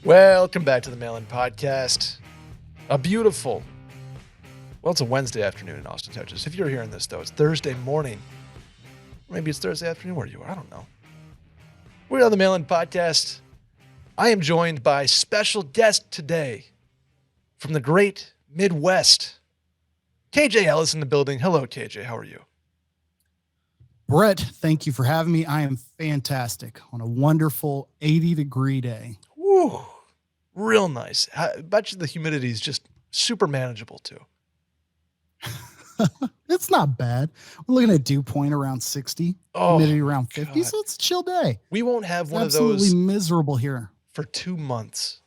Welcome back to the Mail-In Podcast. It's a Wednesday afternoon in Austin, Texas. If you're hearing this, though, it's Thursday morning. Maybe it's Thursday afternoon where you are. I don't know. We're on the Mail-In Podcast. I am joined by special guest today from the great Midwest, KJ Ellis in the building. Hello, KJ. How are you? Brett, thank you for having me. I am fantastic on a wonderful 80-degree day. Woo, real nice. I bet you the humidity is just super manageable, too. It's not bad. We're looking at dew point around 60, humidity around 50, so it's a chill day. We won't have one of those. Absolutely miserable here. For 2 months.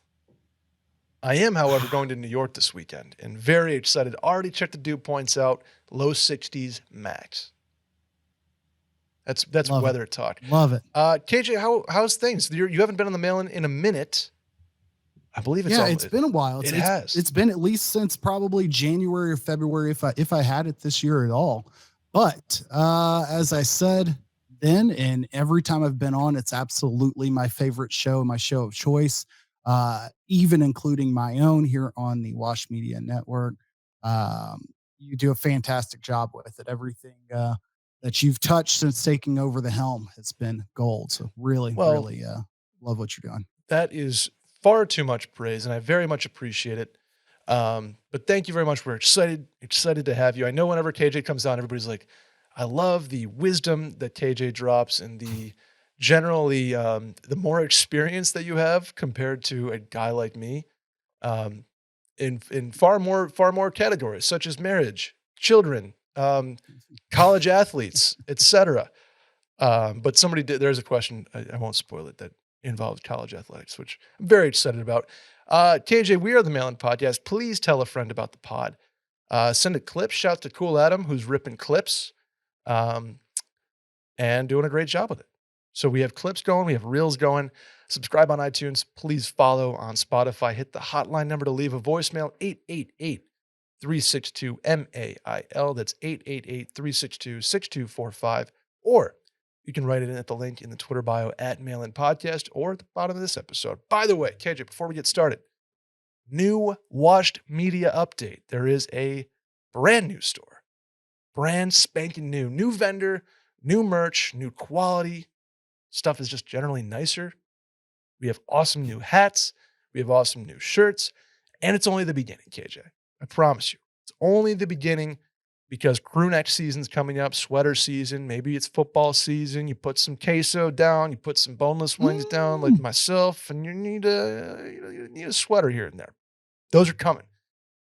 I am, however, going to New York this weekend and very excited. Already checked the dew points out, low 60s max. That's Love weather it. talk. Love it. KJ, how's things? You haven't been on the Mail-In in a minute. I believe it's it's been a while. It has. It's been at least since probably January or February if I had it this year at all. But as I said then, and every time I've been on, it's absolutely my favorite show, my show of choice, even including my own here on the Wash Media Network. You do a fantastic job with it. Everything that you've touched since taking over the helm has been gold. So really love what you're doing. That is far too much praise, and I very much appreciate it. But thank you very much. We're excited to have you. I know whenever KJ comes on, everybody's like, I love the wisdom that KJ drops and the generally the more experience that you have compared to a guy like me in far more categories, such as marriage, children, college athletes, etc. But there's a question, I won't spoil it, that involves college athletics, which I'm very excited about. KJ, we are the Mail-In Podcast. Please tell a friend about the pod. Send a clip. Shout to Cool Adam, who's ripping clips and doing a great job with it. So we have clips going. We have reels going. Subscribe on iTunes. Please follow on Spotify. Hit the hotline number to leave a voicemail, 888-362-MAIL. That's 888-362-6245. Or you can write it in at the link in the Twitter bio at Mail-In Podcast or at the bottom of this episode. By the way, KJ, before we get started, new Washed Media update. There is a brand new store, brand spanking new vendor, new merch, new quality. Stuff is just generally nicer. We have awesome new hats. We have awesome new shirts. And it's only the beginning, KJ. I promise you. It's only the beginning because crew neck season's coming up, sweater season. Maybe it's football season. You put some queso down. You put some boneless wings down like myself, and you need a sweater here and there. Those are coming,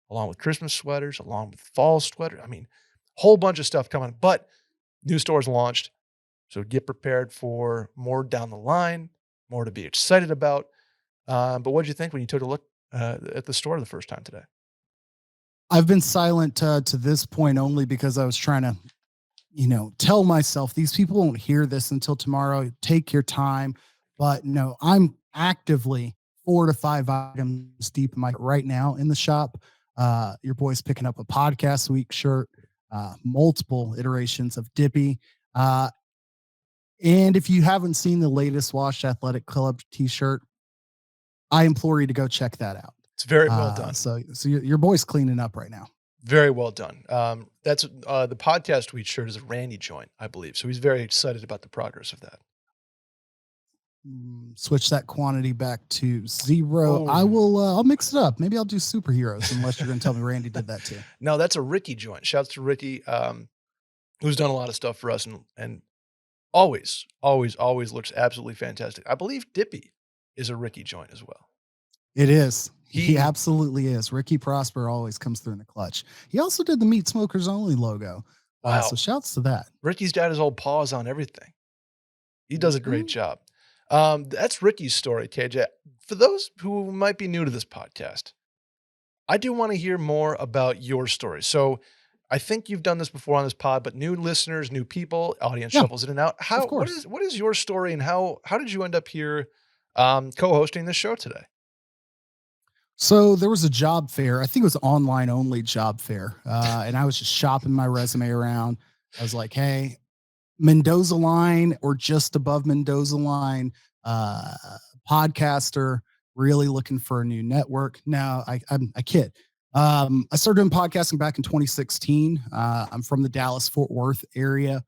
along with Christmas sweaters, along with fall sweaters. I mean, whole bunch of stuff coming. But new stores launched. So get prepared for more down the line, more to be excited about. But what did you think when you took a look at the store the first time today? I've been silent to this point only because I was trying to, tell myself these people won't hear this until tomorrow. Take your time. But no, I'm actively 4 to 5 items deep right now in the shop. Your boy's picking up a Podcast Week shirt, multiple iterations of Dippy. And if you haven't seen the latest Washed Athletic Club t-shirt, I implore you to go check that out. It's very well done. So your boy's cleaning up right now. Very well done. That's the Podcast Week shirt is a Randy joint, I believe. So he's very excited about the progress of that. Switch that quantity back to 0. I'll mix it up. Maybe I'll do superheroes unless you're going to tell me Randy did that too. No, that's a Ricky joint. Shouts to Ricky, who's done a lot of stuff for us and always looks absolutely fantastic. I believe Dippy is a Ricky joint as well. It is. He absolutely is. Ricky Prosper always comes through in the clutch. He also did the Meat Smokers Only logo. Wow. So shouts to that. Ricky's got his old paws on everything. He does a great job. That's Ricky's story, KJ. For those who might be new to this podcast, I do want to hear more about your story. So I think you've done this before on this pod, but new listeners, new people, audience shuffles in and out. What is your story and how did you end up here co-hosting this show today? So there was a job fair. I think it was online only job fair. And I was just shopping my resume around. I was like, hey, Mendoza line or just above Mendoza line, podcaster, really looking for a new network. Now, I kid. I started doing podcasting back in 2016. I'm from the Dallas Fort Worth area.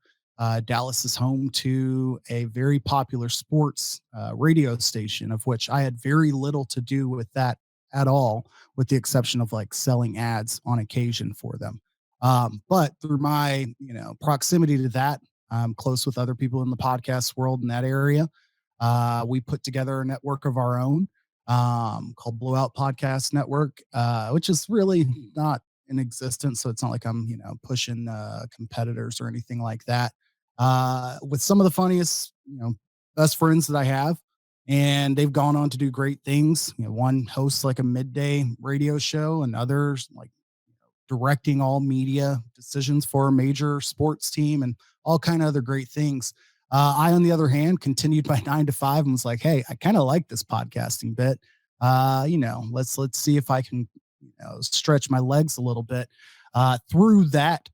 Dallas is home to a very popular sports radio station, of which I had very little to do with that at all, with the exception of like selling ads on occasion for them. But through my, proximity to that, I'm close with other people in the podcast world in that area. We put together a network of our own called Blowout Podcast Network, which is really not in existence. So it's not like I'm, pushing competitors or anything like that. With some of the funniest, best friends that I have, and they've gone on to do great things. One hosts like a midday radio show, and others like directing all media decisions for a major sports team and all kind of other great things. I, on the other hand, continued my 9 to 5 and was like, "Hey, I kind of like this podcasting bit. Let's see if I can, stretch my legs a little bit." Through that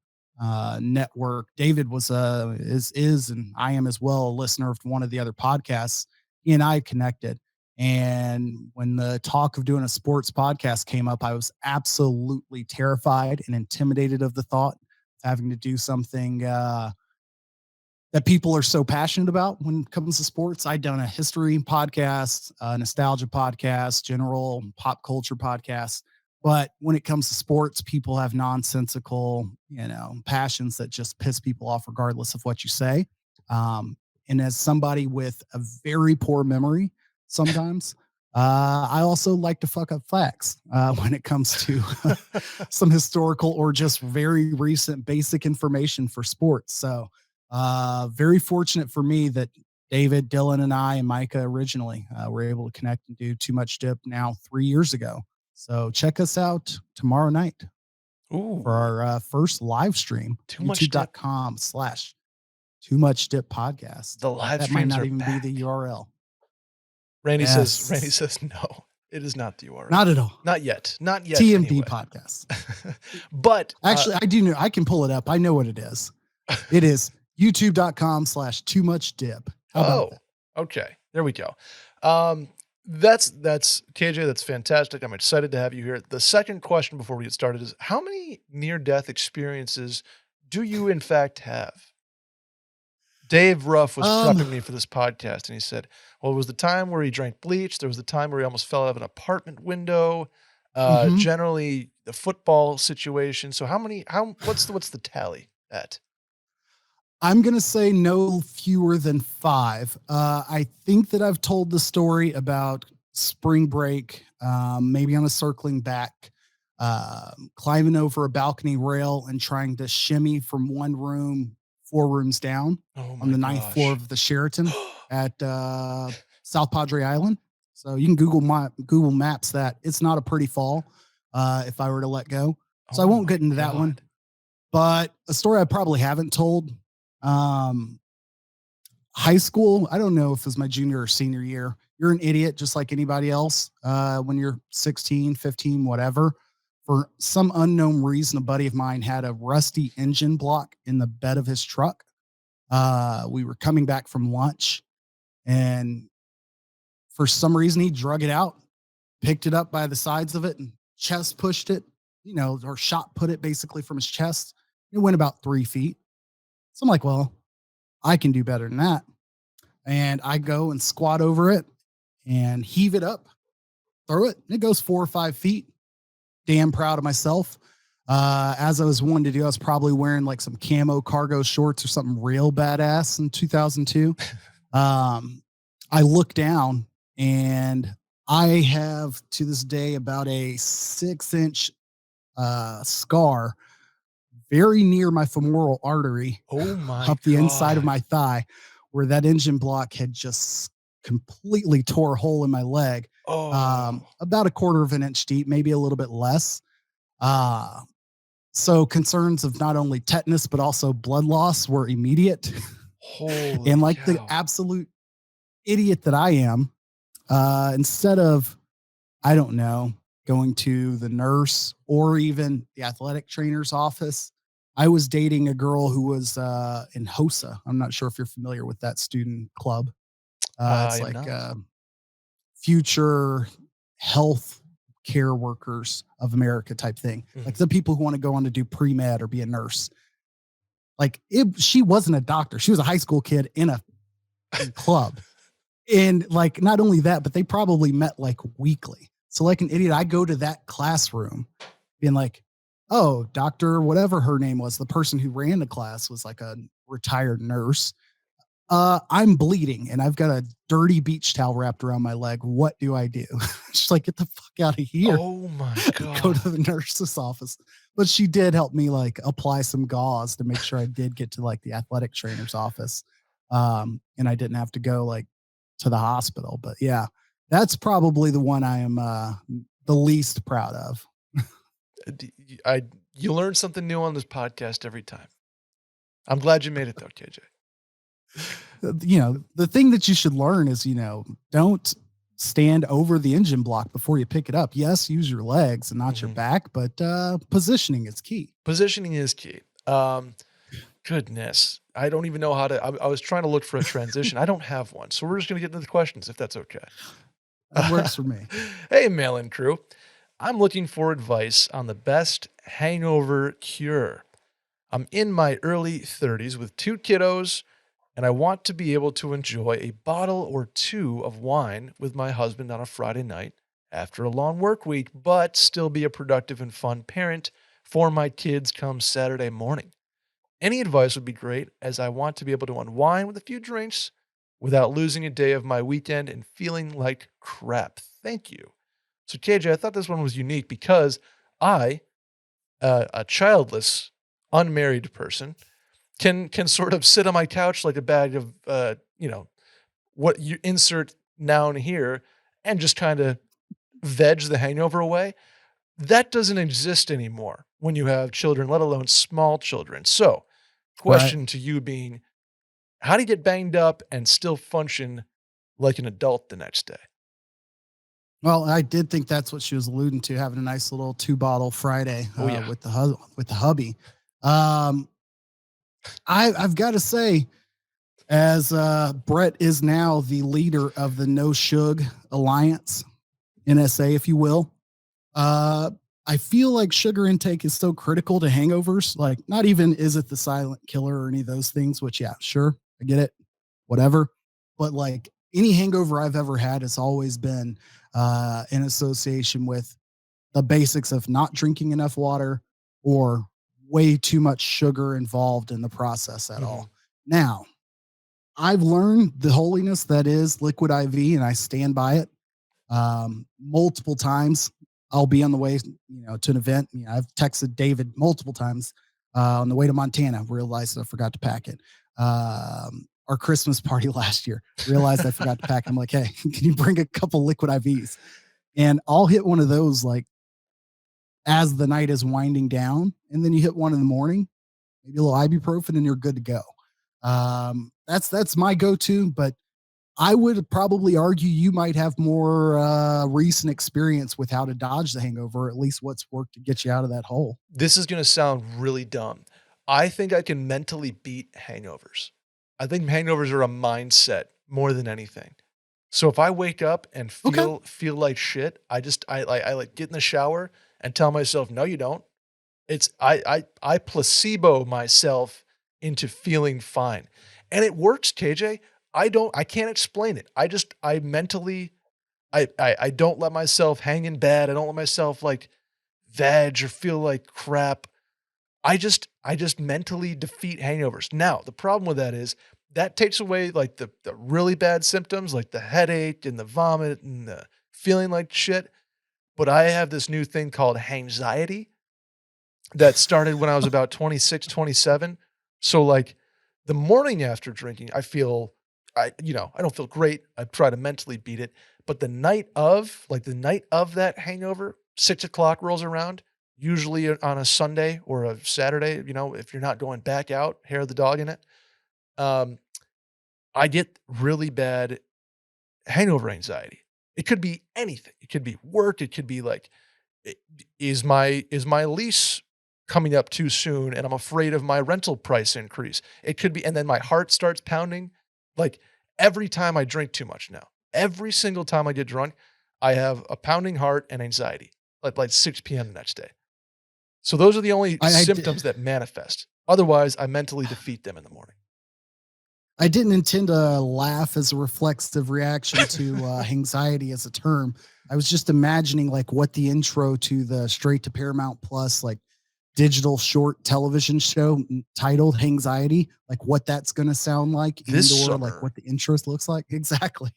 network, David is, and I am as well, a listener of one of the other podcasts. He and I connected. And when the talk of doing a sports podcast came up, I was absolutely terrified and intimidated of the thought of having to do something that people are so passionate about when it comes to sports. I'd done a history podcast, a nostalgia podcast, general pop culture podcast. But when it comes to sports, people have nonsensical, passions that just piss people off regardless of what you say. Um, and as somebody with a very poor memory, sometimes I also like to fuck up facts when it comes to some historical or just very recent basic information for sports. So very fortunate for me that David, Dylan, and I, and Micah originally were able to connect and do Too Much Dip now 3 years ago. So check us out tomorrow night for Ooh, our first live stream, Too Much Dip. youtube.com/Too Much Dip podcast. The live That might streams not are even be back. the URL. Randy Yes. says no. It is not the URL. Not at all. Not yet. Not yet. TMD Anyway. podcast. But Actually, I do know. I can pull it up. I know what it is. It is youtube.com/Too Much Dip. How about that? Okay. There we go. That's KJ. That's fantastic. I'm excited to have you here. The second question before we get started is, how many near-death experiences do you in fact have? Dave Ruff was prepping me for this podcast, and he said, well, it was the time where he drank bleach. There was the time where he almost fell out of an apartment window. Mhm. Generally the football situation. So what's the tally at? I'm going to say no fewer than 5. I think that I've told the story about spring break, maybe on a circling back, climbing over a balcony rail and trying to shimmy from one room, 4 rooms down Oh on my the 9th floor gosh. of the Sheraton at South Padre Island. So you can Google Maps that. It's not a pretty fall if I were to let go. So I Oh won't my get into that one. God. But a story I probably haven't told. Um, High school, I don't know if it was my junior or senior year. You're an idiot just like anybody else when you're 16, 15, whatever. For some unknown reason, a buddy of mine had a rusty engine block in the bed of his truck. We were coming back from lunch, and for some reason, he drug it out, picked it up by the sides of it, and chest pushed it, or shot put it basically from his chest. It went about 3 feet. So I'm like, well, I can do better than that. And I go and squat over it and heave it up, throw it, and it goes 4 or 5 feet. Damn proud of myself. As I was wanting to do, I was probably wearing like some camo cargo shorts or something real badass in 2002. I look down and I have to this day about a 6-inch scar very near my femoral artery Oh my up the inside of God. my thigh, where that engine block had just completely tore a hole in my leg, Oh, about a quarter of an inch deep, maybe a little bit less. Uh, so concerns of not only tetanus, but also blood loss were immediate. holy And like the cow. absolute idiot that I am, instead of, I don't know, going to the nurse or even the athletic trainer's office, I was dating a girl who was in HOSA. I'm not sure if you're familiar with that student club. I It's am like not. future health care workers of America type thing. Like the people who want to go on to do pre-med or be a nurse. Like she wasn't a doctor. She was a high school kid in a club. And like, not only that, but they probably met like weekly. So like an idiot, I go to that classroom being like, oh, Dr. whatever her name was, the person who ran the class was like a retired nurse. I'm bleeding and I've got a dirty beach towel wrapped around my leg. What do I do? She's like, get the fuck out of here. Oh my God. Go to the nurse's office. But she did help me like apply some gauze to make sure I did get to like the athletic trainer's office. And I didn't have to go like to the hospital. But yeah, that's probably the one I am the least proud of. You learn something new on this podcast every time. I'm glad you made it though, KJ. You know, the thing that you should learn is, you know, don't stand over the engine block before you pick it up. Yes, use your legs and not your back, but positioning is key. Positioning is key. Goodness. I don't even know how to, I was trying to look for a transition. I don't have one. So we're just going to get into the questions if that's okay. That works for me. Hey, mail-in crew. I'm looking for advice on the best hangover cure. I'm in my early 30s with 2 kiddos, and I want to be able to enjoy a bottle or 2 of wine with my husband on a Friday night after a long work week, but still be a productive and fun parent for my kids come Saturday morning. Any advice would be great, as I want to be able to unwind with a few drinks without losing a day of my weekend and feeling like crap. Thank you. So KJ, I thought this one was unique because I, a childless, unmarried person, can sort of sit on my couch like a bag of, what you insert noun here and just kind of veg the hangover away. That doesn't exist anymore when you have children, let alone small children. So question to you being, how do you get banged up and still function like an adult the next day? Well, I did think that's what she was alluding to, having a nice little 2-bottle Friday with the hubby. I've got to say, as Brett is now the leader of the No Shug Alliance, NSA, if you will, I feel like sugar intake is so critical to hangovers. Like, not even is it the silent killer or any of those things, which, yeah, sure, I get it, whatever. But like any hangover I've ever had has always been in association with the basics of not drinking enough water or way too much sugar involved in the process at all. Now, I've learned the holiness that is liquid IV, and I stand by it. Multiple times I'll be on the way, to an event. I've texted David multiple times on the way to Montana, realized I forgot to pack it. Our Christmas party last year, realized I forgot to pack it. I'm like, hey, can you bring a couple liquid IVs? And I'll hit one of those like as the night is winding down, and then you hit one in the morning, maybe a little ibuprofen, and you're good to go. That's my go-to, but I would probably argue you might have more recent experience with how to dodge the hangover, or at least what's worked to get you out of that hole. This is going to sound really dumb. I think I can mentally beat hangovers. I think hangovers are a mindset more than anything. So if I wake up and feel like shit, I like get in the shower and tell myself, no, you don't. It's I placebo myself into feeling fine. And it works, KJ. I can't explain it. I mentally don't let myself hang in bed. I don't let myself like veg or feel like crap. I just mentally defeat hangovers. Now, the problem with that is that takes away like the really bad symptoms, like the headache and the vomit and the feeling like shit. But I have this new thing called hangxiety that started when I was about 26, 27. So like the morning after drinking, I don't feel great. I try to mentally beat it. But the night of that hangover, 6:00 rolls around, usually on a Sunday or a Saturday, if you're not going back out, hair of the dog in it. I get really bad hangover anxiety. It could be anything. It could be work. It could be like, is my lease coming up too soon and I'm afraid of my rental price increase? It could be, and then my heart starts pounding. Like every time I drink too much now, every single time I get drunk, I have a pounding heart and anxiety, like 6 p.m. the next day. So those are the only I symptoms that manifest. Otherwise, I mentally defeat them in the morning. I didn't intend to laugh as a reflexive reaction to anxiety as a term. I was just imagining like what the intro to the straight to Paramount Plus like digital short television show titled Anxiety, like what that's going to sound like This and or like summer, what the intro looks like. Exactly.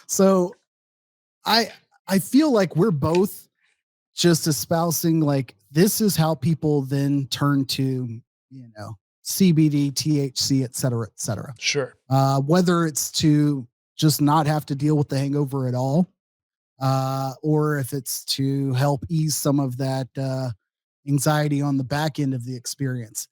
So I I feel like we're both just espousing like this is how people then turn to, you know, CBD, THC, et cetera, et cetera. sure. Whether it's to just not have to deal with the hangover at all, or if it's to help ease some of that anxiety on the back end of the experience.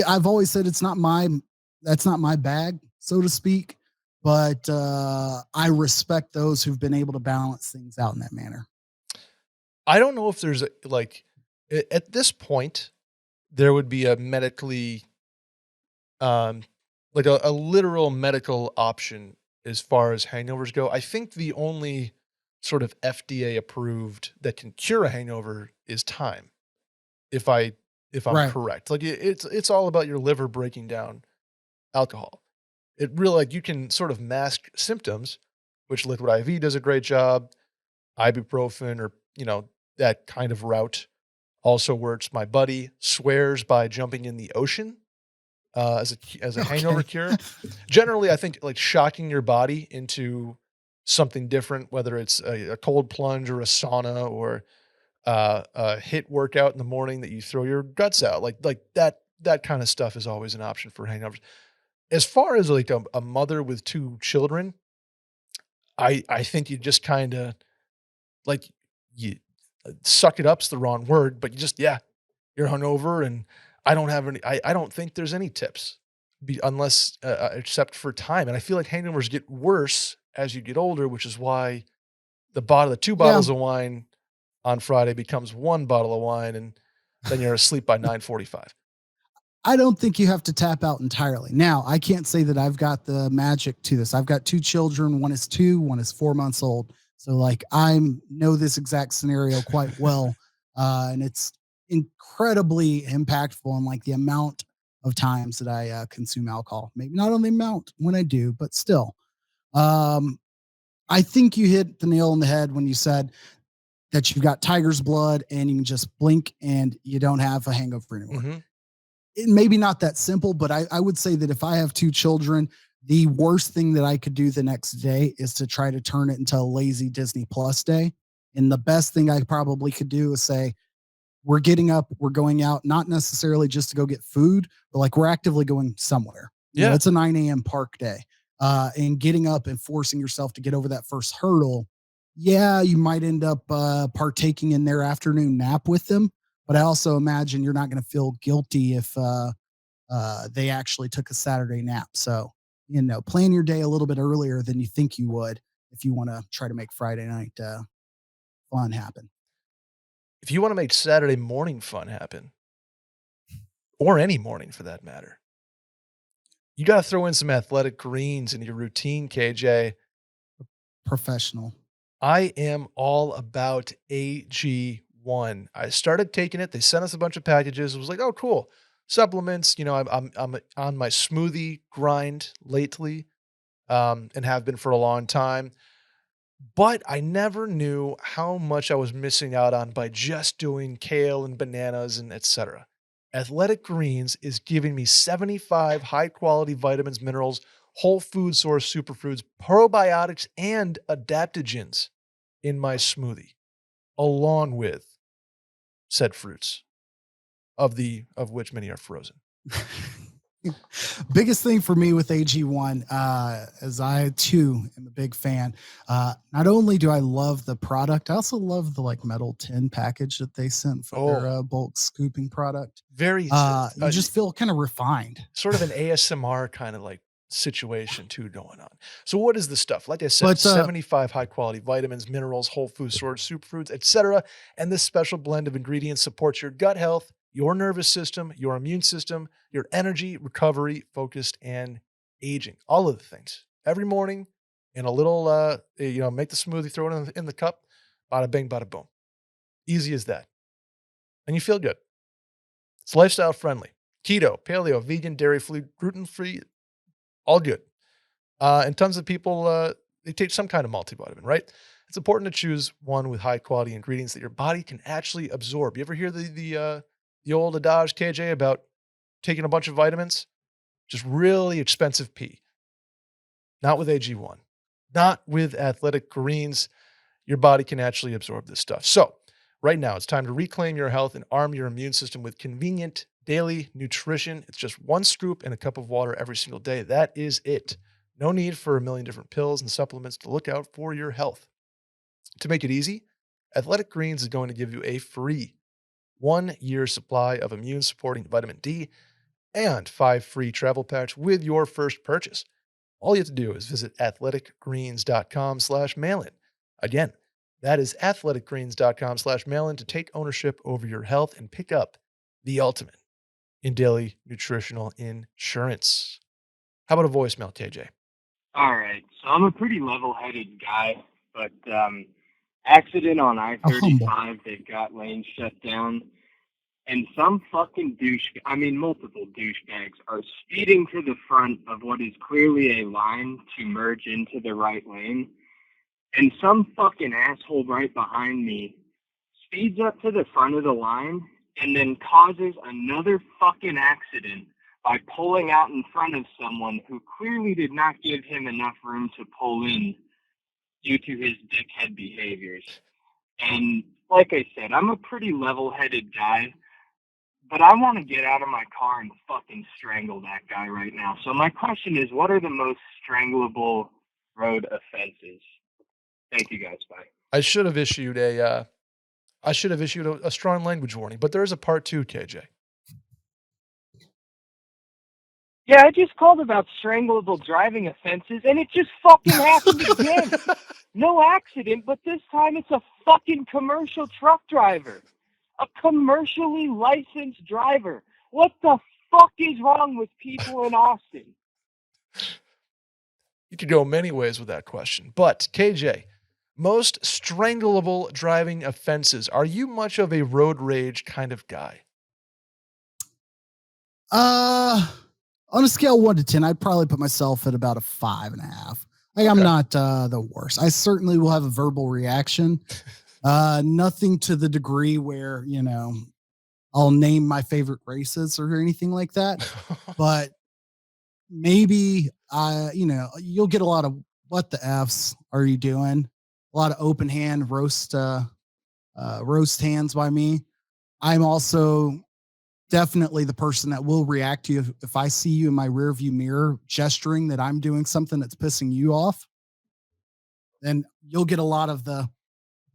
I've always said that's not my bag, so to speak. But I respect those who've been able to balance things out in that manner. I don't know if there's at this point, there would be a medically, um, like a literal medical option as far as hangovers go. I think the only sort of FDA approved that can cure a hangover is time. If I if I'm Right. correct, like it's all about your liver breaking down alcohol. It really like you can sort of mask symptoms, which liquid IV does a great job. Ibuprofen or that kind of route also works. My buddy swears by jumping in the ocean as a hangover Okay. cure. Generally, I think like shocking your body into something different, whether it's a cold plunge or a sauna or a hit workout in the morning that you throw your guts out, like that kind of stuff is always an option for hangovers. As far as like a mother with 2 children, I think you just kind of like you suck it up's the wrong word, but you just you're hungover and I don't think there's any tips unless except for time. And I feel like hangovers get worse as you get older, which is why the 2 Yeah. bottles of wine on Friday becomes 1 bottle of wine and then you're asleep by 9:45. I don't think you have to tap out entirely. Now, I can't say that I've got the magic to this. I've got 2 children. One is 2, one is 4 months old. So like I know this exact scenario quite well. And it's incredibly impactful on like the amount of times that I consume alcohol. Maybe not on the amount when I do, but still. Um, I think you hit the nail on the head when you said that you've got tiger's blood and you can just blink and you don't have a hangover anymore. Mhm. Maybe not that simple, but I would say that if I have 2 children, the worst thing that I could do the next day is to try to turn it into a lazy Disney Plus day. And the best thing I probably could do is say, we're getting up, we're going out, not necessarily just to go get food, but like we're actively going somewhere. You know, Yeah. it's a 9 a.m. park day. And getting up and forcing yourself to get over that first hurdle. Yeah, you might end up partaking in their afternoon nap with them. But I also imagine you're not going to feel guilty if they actually took a Saturday nap. So, you know, plan your day a little bit earlier than you think you would if you want to try to make Friday night fun happen. If you wanna make Saturday morning fun happen, or any morning for that matter, you gotta throw in some athletic greens in your routine, KJ. Professional. I am all about AG1. I started taking it. They sent us a bunch of packages. It was like, "Oh, cool. Supplements." I'm on my smoothie grind lately, and have been for a long time, but I never knew how much I was missing out on by just doing kale and bananas and etcetera. Athletic Greens is giving me 75 high-quality vitamins, minerals, whole food source superfoods, probiotics, and adaptogens in my smoothie, along with said fruits, of which many are frozen. Biggest thing for me with AG1, as I too am a big fan. Not only do I love the product, I also love the like metal tin package that they sent for their Oh, bulk scooping product. very You just feel kind of refined. sort of an ASMR kind of like situation too going on. So what is the stuff? Like I said, But 75 high quality vitamins, minerals, whole food source, superfoods, etc. And this special blend of ingredients supports your gut health, your nervous system, your immune system, your energy, recovery, focused, and aging. All of the things. Every morning, and a little, make the smoothie, throw it in the cup, bada bing, bada boom. Easy as that. And you feel good. It's lifestyle friendly. Keto, paleo, vegan, dairy-free, gluten-free, all good. And tons of people, they take some kind of multivitamin, right? It's important to choose one with high quality ingredients that your body can actually absorb. You ever hear the old adage, KJ, about taking a bunch of vitamins? Just really expensive pee. Not with AG1. Not with Athletic Greens. Your body can actually absorb this stuff. So, right now, it's time to reclaim your health and arm your immune system with convenient daily nutrition. It's just one scoop in a cup of water every single day. That is it. No need for a million different pills and supplements to look out for your health. To make it easy, Athletic Greens is going to give you a free 1-year supply of immune supporting vitamin D and 5 free travel packs with your first purchase. All you have to do is visit athleticgreens.com/mailin. Again, that is athleticgreens.com/mailin to take ownership over your health and pick up the ultimate in daily nutritional insurance. How about a voicemail, KJ? All right. So I'm a pretty level-headed guy, but accident on I-35 that got lanes shut down, and some fucking multiple douchebags are speeding to the front of what is clearly a line to merge into the right lane, and some fucking asshole right behind me speeds up to the front of the line and then causes another fucking accident by pulling out in front of someone who clearly did not give him enough room to pull in due to his dickhead behaviors. And like I said, I'm a pretty level-headed guy, but I want to get out of my car and fucking strangle that guy right now. So my question is, what are the most strangleable road offenses? Thank you guys. Bye. I should have issued a strong language warning, but there is a part 2, KJ. Yeah, I just called about strangleable driving offenses, and it just fucking happened again. No accident, but this time it's a fucking commercial truck driver. A commercially licensed driver. What the fuck is wrong with people in Austin? You could go many ways with that question. But, KJ, most strangleable driving offenses. Are you much of a road rage kind of guy? On a scale of 1 to 10, I'd probably put myself at about a 5.5. I'm not the worst. I certainly will have a verbal reaction. Nothing to the degree where, I'll name my favorite races or anything like that. But maybe, you'll get a lot of what the F's are you doing? A lot of open hand roast hands by me. I'm also definitely the person that will react to you if I see you in my rearview mirror gesturing that I'm doing something that's pissing you off. Then you'll get a lot of the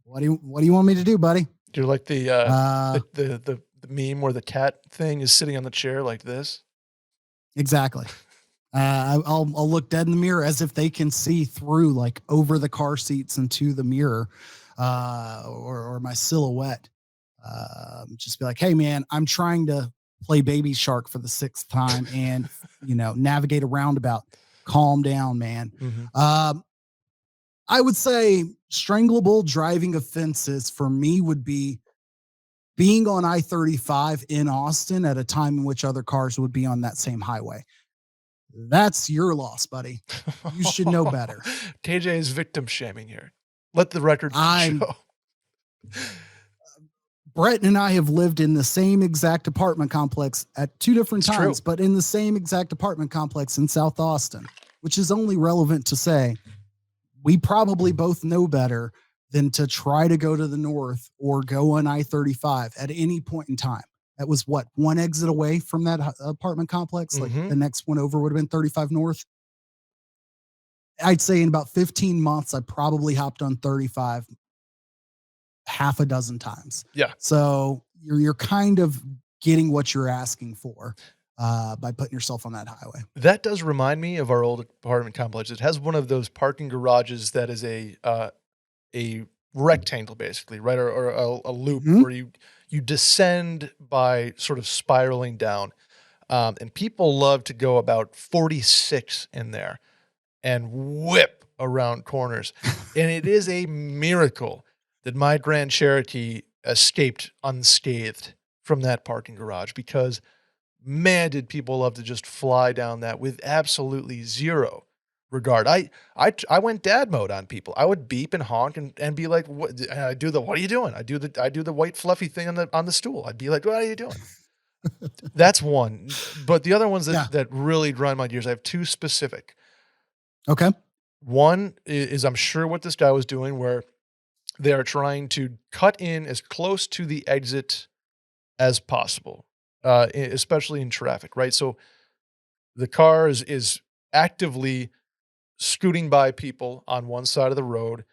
what do you want me to do, buddy? You're like the meme where the cat thing is sitting on the chair like this. Exactly. I'll look dead in the mirror as if they can see through, like over the car seats into the mirror, or my silhouette. Just be like, hey man, I'm trying to play Baby Shark for the 6th time and, navigate a roundabout. Calm down, man. Mm-hmm. I would say strangleable driving offenses for me would be being on I-35 in Austin at a time in which other cars would be on that same highway. That's your loss, buddy. You should know better. KJ is victim shaming here. Let the record show. Brett and I have lived in the same exact apartment complex at 2 different times, but in the same exact apartment complex in South Austin, which is only relevant to say we probably both know better than to try to go to the north or go on I-35 at any point in time. That was what, one exit away from that apartment complex? Mm-hmm. Like the next one over would have been 35 North. I'd say in about 15 months, I probably hopped on 35 half a dozen times. Yeah. So you're kind of getting what you're asking for by putting yourself on that highway. That does remind me of our old apartment complex. It has one of those parking garages that is a rectangle, basically, right? Or a loop where you descend by sort of spiraling down. And people love to go about 46 in there and whip around corners. And it is a miracle that my Grand Cherokee escaped unscathed from that parking garage, because man, did people love to just fly down that with absolutely zero regard. I went dad mode on people. I would beep and honk and be like, what are you doing? I do the white fluffy thing on the stool. I'd be like, what are you doing? That's one. But the other ones Yeah. that really grind my gears, I have two specific. Okay. One is I'm sure what this guy was doing, where they are trying to cut in as close to the exit as possible, especially in traffic, right? So the car is actively scooting by people on one side of the road,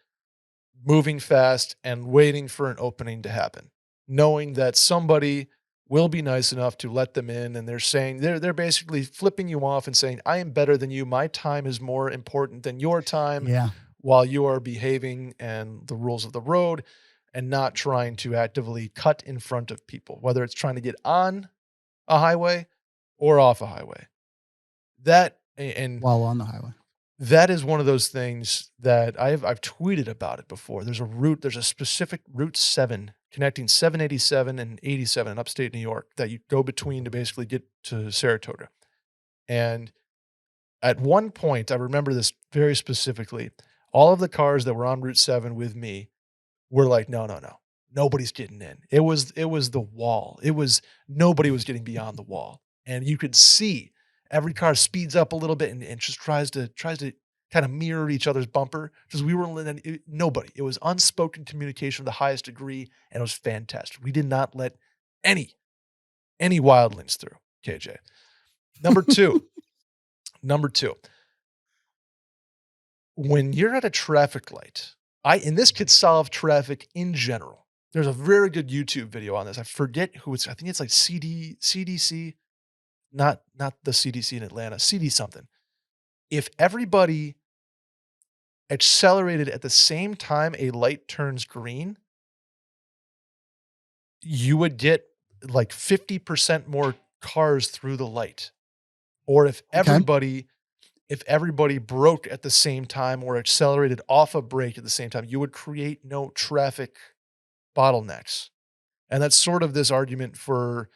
moving fast and waiting for an opening to happen, knowing that somebody will be nice enough to let them in. And they're basically flipping you off and saying, I am better than you. My time is more important than your time, Yeah. while you are behaving and the rules of the road and not trying to actively cut in front of people, whether it's trying to get on a highway or off a highway. While on the highway. That is one of those things that I've tweeted about it before. There's a specific Route 7 connecting 787 and 87 in upstate New York that you go between to basically get to Saratoga. And at one point, I remember this very specifically, all of the cars that were on Route 7 with me were like, no, nobody's getting in. It was the wall. Nobody was getting beyond the wall. And you could see every car speeds up a little bit and just tries to kind of mirror each other's bumper, because we were nobody. It was unspoken communication of the highest degree, and it was fantastic. We did not let any wildlings through, KJ. Number two, when you're at a traffic light, and this could solve traffic in general. There's a very good YouTube video on this. I forget who it's. I think it's like CDC, not the CDC in Atlanta, CD something. If everybody accelerated at the same time a light turns green, you would get like 50% more cars through the light. Or if everybody broke at the same time or accelerated off a brake at the same time, you would create no traffic bottlenecks. And that's sort of this argument for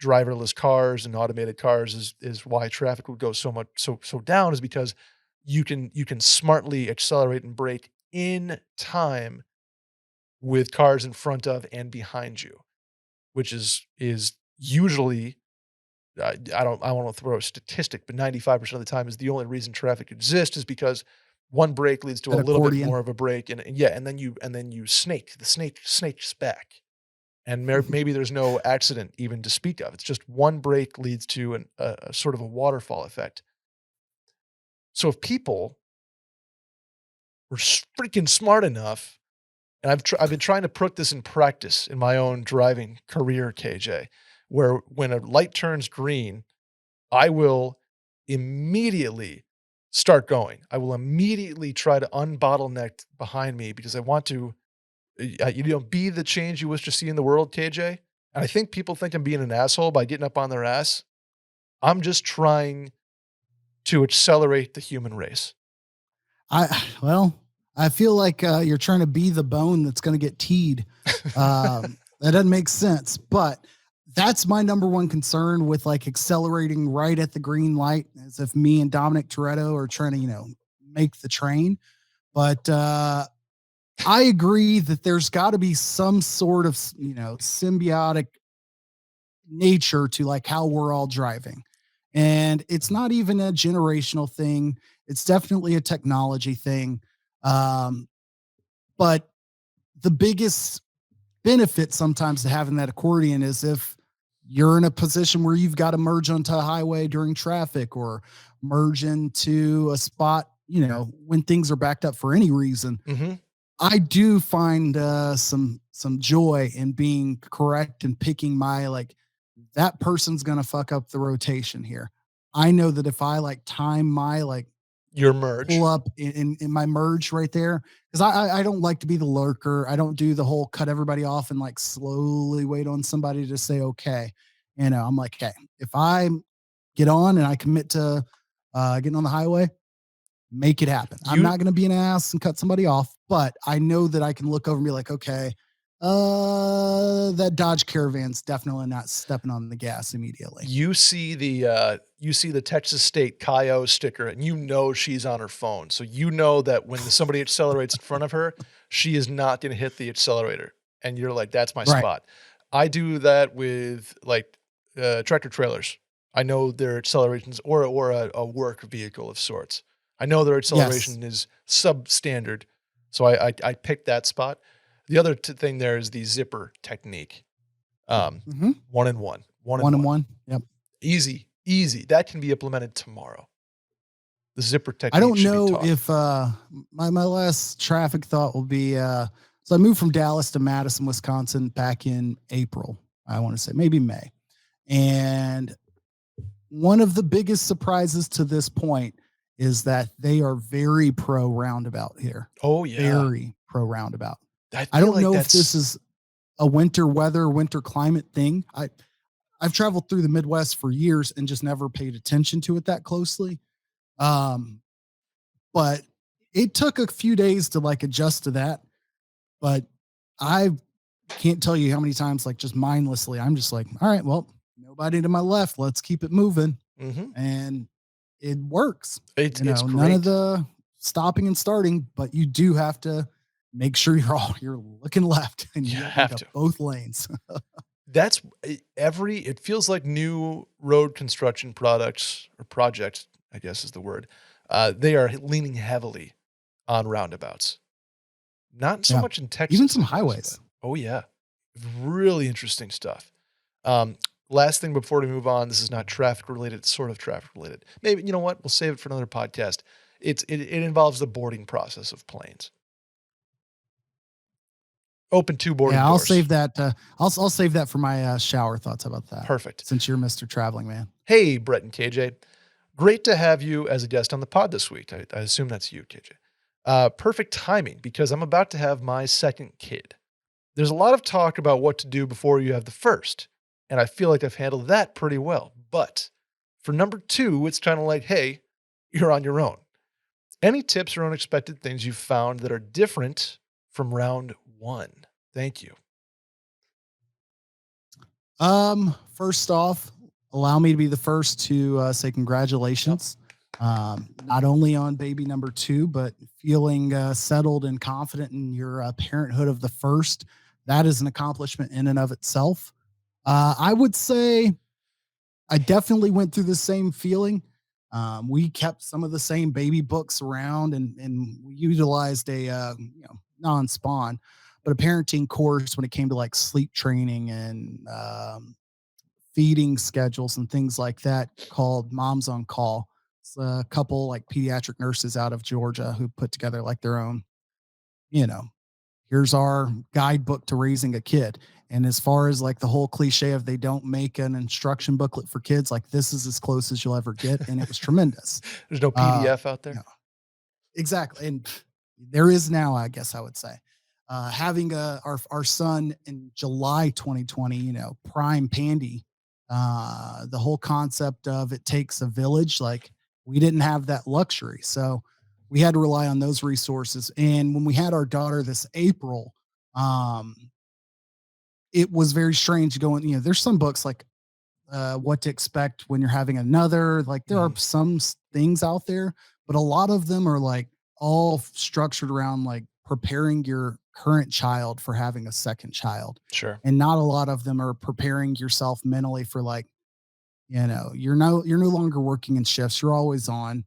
driverless cars and automated cars is why traffic would go so down, is because you can smartly accelerate and brake in time with cars in front of and behind you, which is usually, I don't want to throw a statistic, but 95% of the time is the only reason traffic exists, is because one brake leads to a little bit more of a brake, and then you snake. The snake snakes back, and maybe there's no accident even to speak of. It's just one brake leads to a sort of a waterfall effect. So if people were freaking smart enough, and I've been trying to put this in practice in my own driving career, KJ, where when a light turns green, I will immediately start going. I will immediately try to unbottleneck behind me, because I want to, be the change you wish to see in the world, KJ. And I think people think I'm being an asshole by getting up on their ass. I'm just trying to accelerate the human race. I feel like you're trying to be the bone that's going to get teed. That doesn't make sense, but that's my number one concern with like accelerating right at the green light, as if me and Dominic Toretto are trying to, make the train. But I agree that there's got to be some sort of, symbiotic nature to like how we're all driving. And it's not even a generational thing. It's definitely a technology thing. But the biggest benefit sometimes to having that accordion is if you're in a position where you've got to merge onto a highway during traffic, or merge into a spot, when things are backed up for any reason. Mm-hmm. I do find some joy in being correct and picking my, that person's going to fuck up the rotation here. I know that if I time my your merge, pull up in my merge right there, because I don't like to be the lurker. I don't do the whole cut everybody off and slowly wait on somebody to say okay. I'm like, hey, if I get on and I commit to getting on the highway, make it happen. I'm not going to be an ass and cut somebody off, but I know that I can look over and be like, okay, that Dodge Caravan's definitely not stepping on the gas immediately. You see the Texas State Kyo sticker, and you know she's on her phone. So you know that when somebody accelerates in front of her, she is not going to hit the accelerator. And you're like, that's my spot. I do that with like tractor trailers. I know their accelerations or a work vehicle of sorts. I know their acceleration is substandard. So I picked that spot. The other thing there is the zipper technique. 1 and 1. 1 and 1. Yep. Easy. That can be implemented tomorrow. The zipper technique. I don't know if my last traffic thought will be so I moved from Dallas to Madison, Wisconsin back in April. I want to say maybe May. And one of the biggest surprises to this point is that they are very pro roundabout here. Oh yeah. Very pro roundabout. I don't know if this is a winter climate thing. I've traveled through the Midwest for years and just never paid attention to it that closely. But it took a few days to like adjust to that. But I can't tell you how many times, like just mindlessly, I'm just like, all right, well, nobody to my left. Let's keep it moving. And it works. It's great. None of the stopping and starting, but you do have to make sure you're looking left and you have to both lanes. That's it feels like new road construction projects, I guess is the word. They are leaning heavily on roundabouts. Not so much in Texas. Even some highways. Oh yeah. Really interesting stuff. Last thing before we move on, this is not traffic related, it's sort of traffic related. Maybe, you know what? We'll save it for another podcast. It involves the boarding process of planes. Open 2 boarding doors. I'll save that. I'll save that for my shower thoughts. How about that? Perfect. Since you're Mr. Traveling Man. Hey, Brett and KJ. Great to have you as a guest on the pod this week. I assume that's you, KJ. Perfect timing because I'm about to have my second kid. There's a lot of talk about what to do before you have the first, and I feel like I've handled that pretty well. But for number 2, it's kind of like, hey, you're on your own. Any tips or unexpected things you've found that are different from round 1? Thank you. First off, allow me to be the first to say congratulations. Not only on baby number 2, but feeling settled and confident in your parenthood of the first. That is an accomplishment in and of itself. I would say I definitely went through the same feeling. We kept some of the same baby books around and we utilized a, non-spawn, but a parenting course when it came to like sleep training and feeding schedules and things like that called Moms on Call. It's a couple like pediatric nurses out of Georgia who put together like their own, here's our guidebook to raising a kid. And as far as like the whole cliche of they don't make an instruction booklet for kids, like this is as close as you'll ever get. And it was tremendous. There's no PDF out there. No. Exactly. And there is now, I guess I would say, having our son in July 2020, prime pandy, the whole concept of it takes a village, like we didn't have that luxury. So we had to rely on those resources. And when we had our daughter this April, it was very strange going, there's some books like What to Expect When You're Having Another, like there are some things out there, but a lot of them are like all structured around like preparing your current child for having a second child. Sure. And not a lot of them are preparing yourself mentally for like, you're no longer working in shifts. You're always on.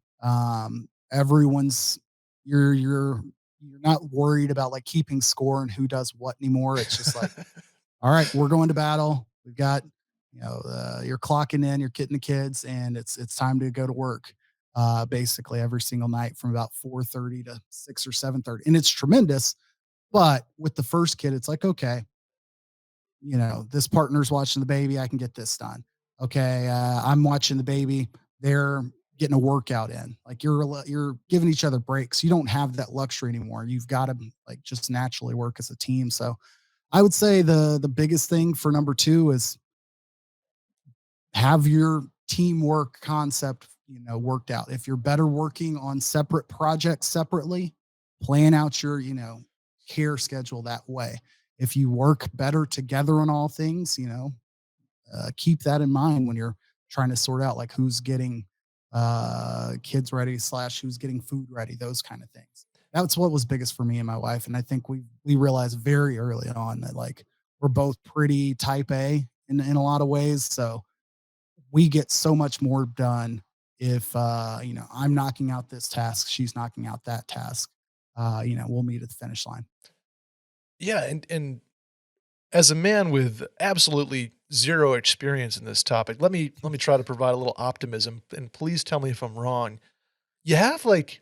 You're not worried about like keeping score and who does what anymore. It's just like, all right, we're going to battle. We've got, you're clocking in, you're getting the kids, and it's time to go to work. Basically every single night from about 4:30 to 6 or 7:30, and it's tremendous. But with the first kid, it's like, okay, this partner's watching the baby. I can get this done. Okay, I'm watching the baby. They're getting a workout in. Like you're giving each other breaks. You don't have that luxury anymore. You've got to like just naturally work as a team. So I would say the biggest thing for number 2 is have your teamwork concept, worked out. If you're better working on separate projects separately, plan out your, care schedule that way. If you work better together on all things, keep that in mind when you're trying to sort out like who's getting kids ready / who's getting food ready, those kind of things. That's what was biggest for me and my wife. And I think we realized very early on that like we're both pretty type A in a lot of ways. So we get so much more done if I'm knocking out this task, she's knocking out that task. We'll meet at the finish line. Yeah, and as a man with absolutely zero experience in this topic, let me try to provide a little optimism, and please tell me if I'm wrong. You have like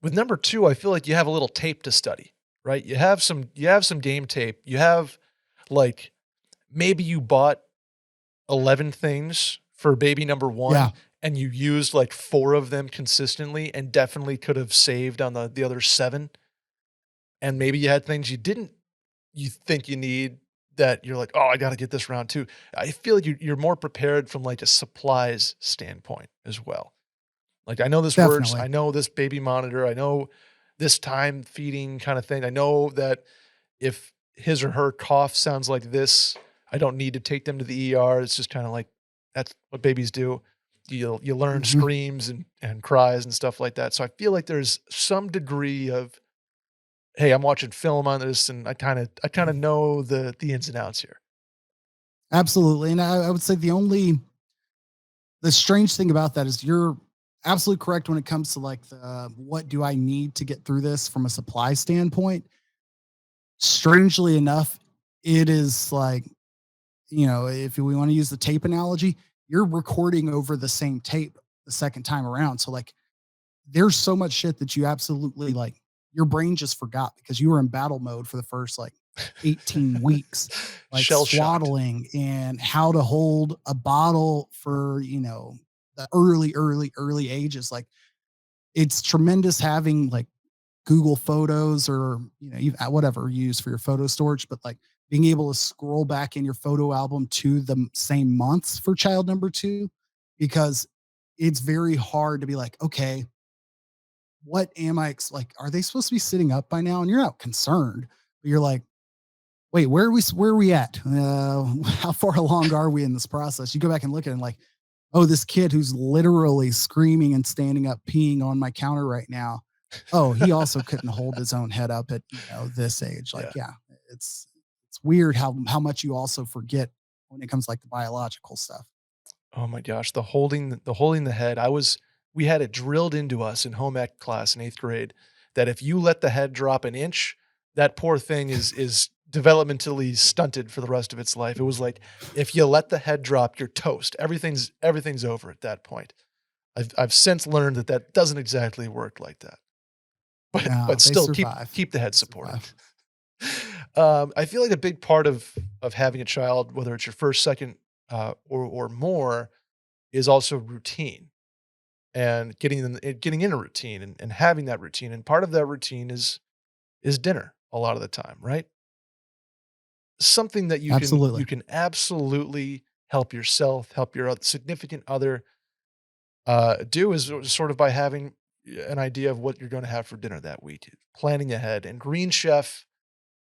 with number 2, I feel like you have a little tape to study, right? You have some game tape. You have like maybe you bought 11 things for baby number 1 Yeah. and you used like 4 of them consistently and definitely could have saved on the other 7. And maybe you had things you think you need that you're like, "Oh, I gotta get this round too." I feel like you're more prepared from like a supplies standpoint as well. Like, I know this works. Definitely. I know this baby monitor. I know this time feeding kind of thing. I know that if his or her cough sounds like this, I don't need to take them to the ER. It's just kind of like that's what babies do. You learn Mhm. screams and cries and stuff like that. So I feel like there's some degree of, hey, I'm watching film on this, and I kind of know the ins and outs here. Absolutely. And I would say the strange thing about that is you're absolutely correct when it comes to like the what do I need to get through this from a supply standpoint. Strangely enough, it is like, if we want to use the tape analogy, you're recording over the same tape the second time around. So like there's so much shit that you absolutely like your brain just forgot because you were in battle mode for the first like 18 weeks, like Shell shocked. swaddling and how to hold a bottle for, the early ages. Like it's tremendous having like Google Photos or, whatever you use for your photo storage, but like being able to scroll back in your photo album to the same months for child number 2, because it's very hard to be like, okay, what am I like? Are they supposed to be sitting up by now? And you're not concerned, but you're like, wait, where are we at? How far along are we in this process? You go back and look at it and like, oh, this kid who's literally screaming and standing up, peeing on my counter right now. Oh, he also couldn't hold his own head up at, this age. Yeah. Like, yeah, it's weird how much you also forget when it comes like the biological stuff. Oh my gosh, the holding the head. We had it drilled into us in home ec class in 8th grade that if you let the head drop an inch, that poor thing is developmentally stunted for the rest of its life. It was like if you let the head drop, you're toast. Everything's over at that point. I've since learned that that doesn't exactly work like that. But No, they still survive. keep the head They supported. survive. I feel like a big part of having a child, whether it's your first, second, or more, is also routine and getting in a routine and having that routine. And part of that routine is dinner a lot of the time, right? Something that you Absolutely. can absolutely help yourself, help your significant other do is sort of by having an idea of what you're going to have for dinner that week, planning ahead. And Green Chef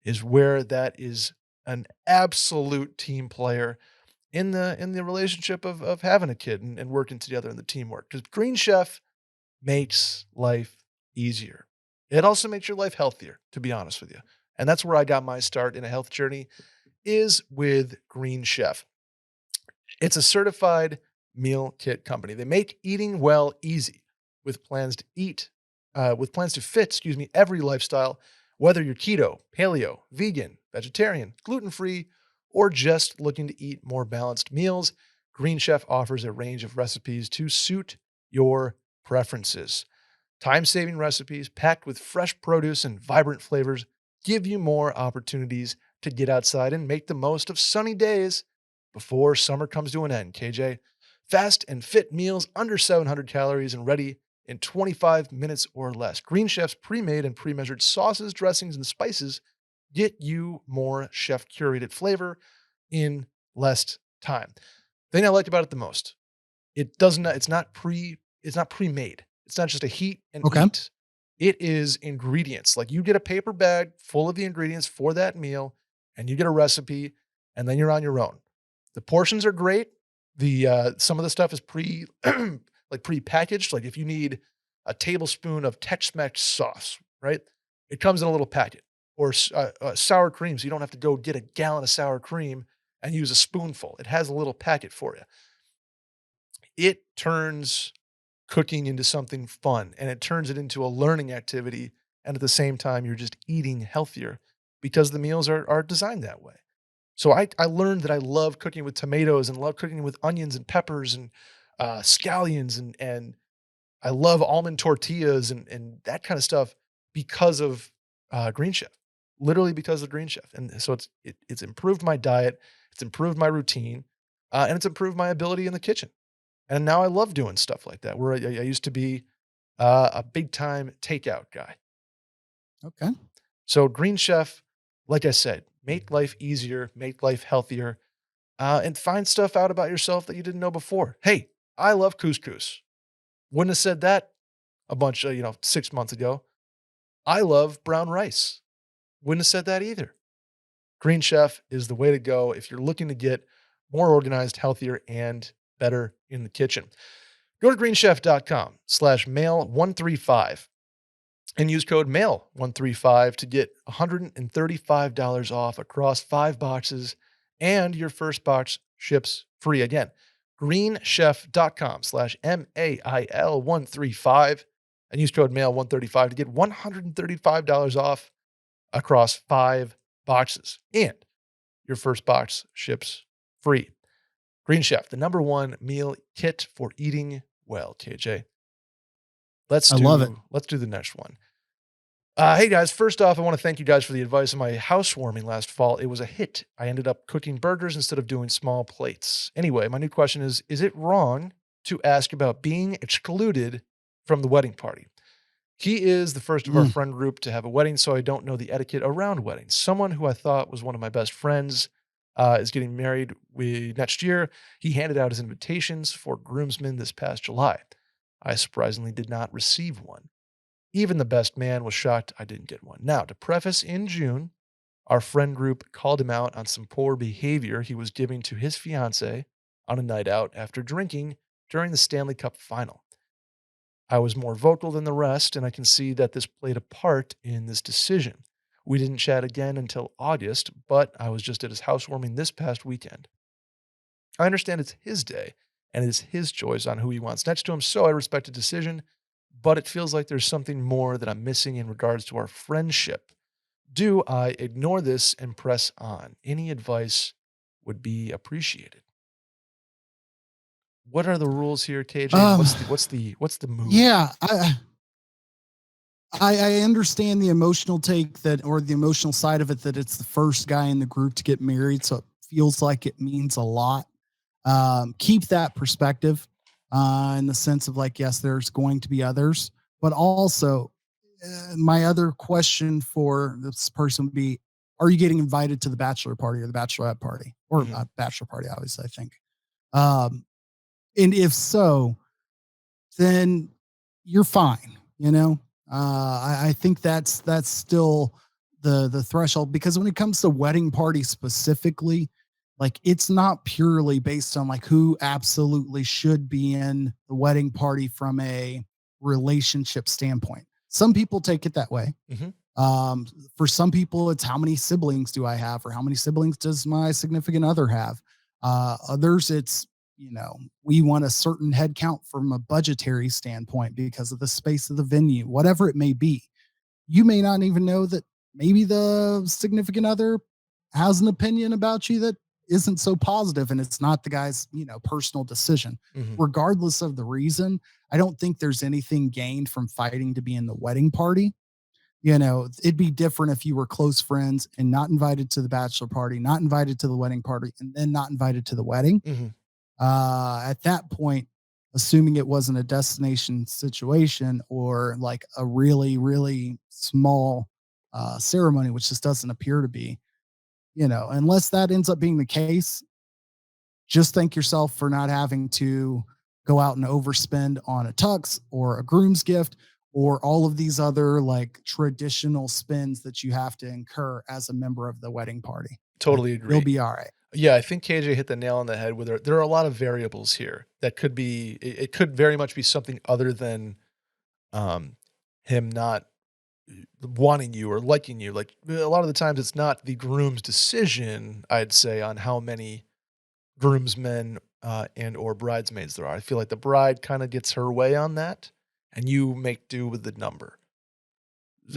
is where that is an absolute team player in the relationship of having a kid and working together in the teamwork. Because Green Chef makes life easier. It also makes your life healthier, to be honest with you. And that's where I got my start in a health journey is with Green Chef. It's a certified meal kit company. They make eating well easy with plans to fit, every lifestyle, whether you're keto, paleo, vegan, vegetarian, gluten-free, or just looking to eat more balanced meals. Green Chef offers a range of recipes to suit your preferences. Time-saving recipes packed with fresh produce and vibrant flavors give you more opportunities to get outside and make the most of sunny days before summer comes to an end, KJ. Fast and fit meals under 700 calories and ready in 25 minutes or less. Green Chef's pre-made and pre-measured sauces, dressings, and spices get you more chef-curated flavor in less time. The thing I like about it the most, it's pre-made. It's not just a heat and Okay. eat. It is ingredients. Like you get a paper bag full of the ingredients for that meal, and you get a recipe, and then you're on your own. The portions are great. The some of the stuff is pre-packaged. Like if you need a tablespoon of Tex-Mex sauce, right? It comes in a little packet. Or sour cream, so you don't have to go get a gallon of sour cream and use a spoonful. It has a little packet for you. It turns cooking into something fun, and it turns it into a learning activity, and at the same time, you're just eating healthier because the meals are designed that way. So I learned that I love cooking with tomatoes and love cooking with onions and peppers and, scallions and I love almond tortillas and that kinda stuff because of, Green Chef, literally because of Green Chef, and so it's improved my diet, it's improved my routine, and it's improved my ability in the kitchen. And now I love doing stuff like that, where I used to be, a big time takeout guy. Okay. So Green Chef, like I said, make life easier, make life healthier, and find stuff out about yourself that you didn't know before. Hey, I love couscous. Wouldn't have said that a bunch of, 6 months ago. I love brown rice. Wouldn't have said that either. Green Chef is the way to go if you're looking to get more organized, healthier, and better in the kitchen. Go to greenchef.com/mail135 and use code MAIL135 to get $135 off across 5 boxes, and your first box ships free. Again, greenchef.com/MAIL135 and use code MAIL135 to get $135 off across 5 boxes, and your first box ships free. Green Chef, the #1 meal kit for eating well, KJ. I love it. Let's do the next one. Hey guys, first off, I want to thank you guys for the advice on my housewarming last fall. It was a hit. I ended up cooking burgers instead of doing small plates. Anyway, my new question is it wrong to ask about being excluded from the wedding party? He is the first of our friend group to have a wedding, so I don't know the etiquette around weddings. Someone who I thought was one of my best friends is getting married next year. He handed out his invitations for groomsmen this past July. I surprisingly did not receive one. Even the best man was shocked I didn't get one. Now, to preface, in June, our friend group called him out on some poor behavior he was giving to his fiancée on a night out after drinking during the Stanley Cup final. I was more vocal than the rest, and I can see that this played a part in this decision. We didn't chat again until August, but I was just at his housewarming this past weekend. I understand it's his day, and it is his choice on who he wants next to him, so I respect the decision, but it feels like there's something more that I'm missing in regards to our friendship. Do I ignore this and press on? Any advice would be appreciated. What are the rules here, KJ? What's the move? Yeah, I understand the emotional take that, or the emotional side of it, that it's the first guy in the group to get married, so it feels like it means a lot. Keep that perspective, in the sense of like, yes, there's going to be others, but also my other question for this person would be, are you getting invited to the bachelor party or the bachelorette party, or bachelor party, obviously, I think. Um, and if so, then you're fine. I think that's still the threshold, because when it comes to wedding party specifically, like, it's not purely based on like who absolutely should be in the wedding party from a relationship standpoint. Some people take it that way. Mhm. For some people, it's how many siblings do I have, or how many siblings does my significant other have? Others, it's, we want a certain head count from a budgetary standpoint because of the space of the venue, whatever it may be. You may not even know that maybe the significant other has an opinion about you that isn't so positive, and it's not the guy's, personal decision. Mhm. Regardless of the reason, I don't think there's anything gained from fighting to be in the wedding party. It'd be different if you were close friends and not invited to the bachelor party, not invited to the wedding party, and then not invited to the wedding. Mhm. At that point, assuming it wasn't a destination situation or like a really, really small ceremony, which just doesn't appear to be, unless that ends up being the case, just thank yourself for not having to go out and overspend on a tux or a groom's gift or all of these other like traditional spends that you have to incur as a member of the wedding party. But Totally you'll agree. be all right. Yeah, I think KJ hit the nail on the head with there. There are a lot of variables here that could be. It could very much be something other than um, him not wanting you or liking you. Like a lot of the times, it's not the groom's decision. I'd say on how many groomsmen and or bridesmaids there are. I feel like the bride kind of gets her way on that, and you make do with the number.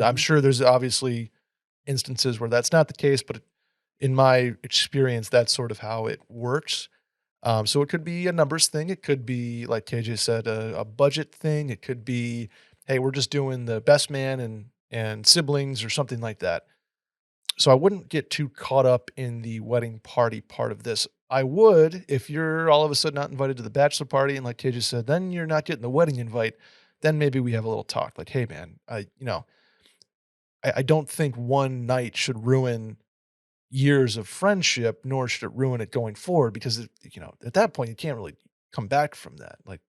I'm Mhm. sure there's obviously instances where that's not the case, but in my experience, that's sort of how it works. So it could be a numbers thing. It could be, like KJ said, a budget thing. It could be, hey, we're just doing the best man and siblings or something like that. So I wouldn't get too caught up in the wedding party part of this. I would if you're all of a sudden not invited to the bachelor party, and like KJ said, then you're not getting the wedding invite. Then maybe we have a little talk. Like, hey, man, I don't think one night should ruin years of friendship, nor should it ruin it going forward because at that point you can't really come back from that. Like,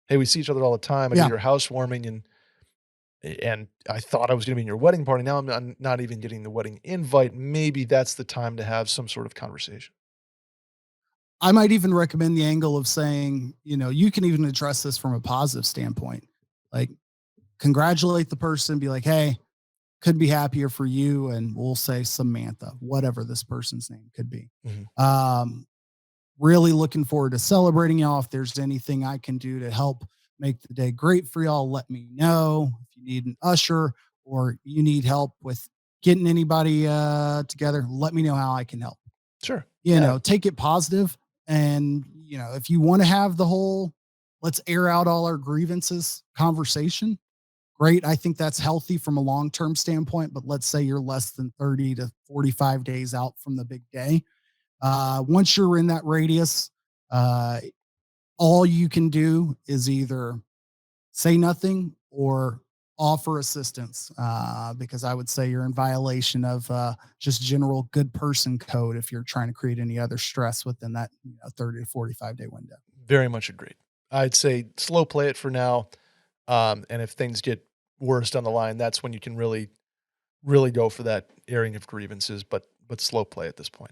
hey, we see each other all the time. I did Yeah. your housewarming and I thought I was going to be in your wedding party. Now I'm not even getting the wedding invite. Maybe that's the time to have some sort of conversation. I might even recommend the angle of saying, you can even address this from a positive standpoint. Like, congratulate the person, be like, hey, could be happier for you. And we'll say Samantha, whatever this person's name could be. Mhm. Um, Really looking forward to celebrating y'all. If there's anything I can do to help make the day great for y'all, let me know. If you need an usher or you need help with getting anybody together, let me know how I can help. Sure. Yeah. Take it positive. And, if you want to have the whole let's air out all our grievances conversation, great. I think that's healthy from a long term standpoint. But let's say you're less than 30 to 45 days out from the big day. Once you're in that radius, uh, all you can do is either say nothing or offer assistance, because I would say you're in violation of just general good person code if you're trying to create any other stress within that 30 to 45-day window. Very much agreed. I'd say slow play it for now. And if things get worse down the line, that's when you can really, really go for that airing of grievances, but slow play at this point.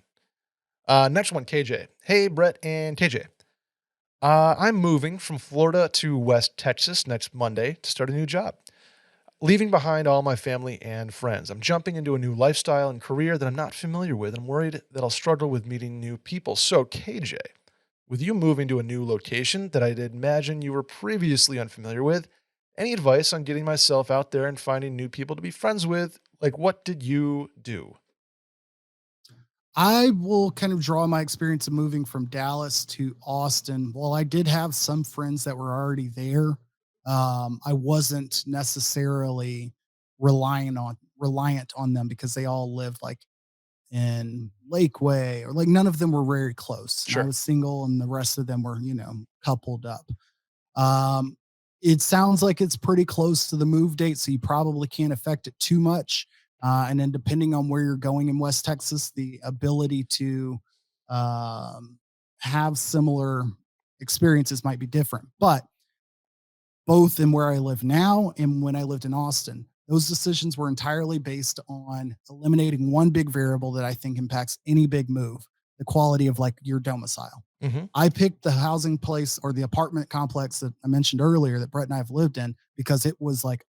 Next one, KJ. Hey, Brett and KJ. I'm moving from Florida to West Texas next Monday to start a new job, leaving behind all my family and friends. I'm jumping into a new lifestyle and career that I'm not familiar with, and I'm worried that I'll struggle with meeting new people. So, KJ, with you moving to a new location that I'd imagine you were previously unfamiliar with, any advice on getting myself out there and finding new people to be friends with? Like, what did you do? I will kind of draw my experience of moving from Dallas to Austin. Well, I did have some friends that were already there. I wasn't necessarily reliant on them because they all lived like in Lakeway or like none of them were very close. And I Sure. was single and the rest of them were, coupled up. Um, it sounds like it's pretty close to the move date, so you probably can't affect it too much. And then, depending on where you're going in West Texas, the ability to um, have similar experiences might be different. But both in where I live now and when I lived in Austin, those decisions were entirely based on eliminating one big variable that I think impacts any big move: the quality of like your domicile. Hmm. I picked the housing place or the apartment complex that I mentioned earlier that Brett and I have lived in because it was like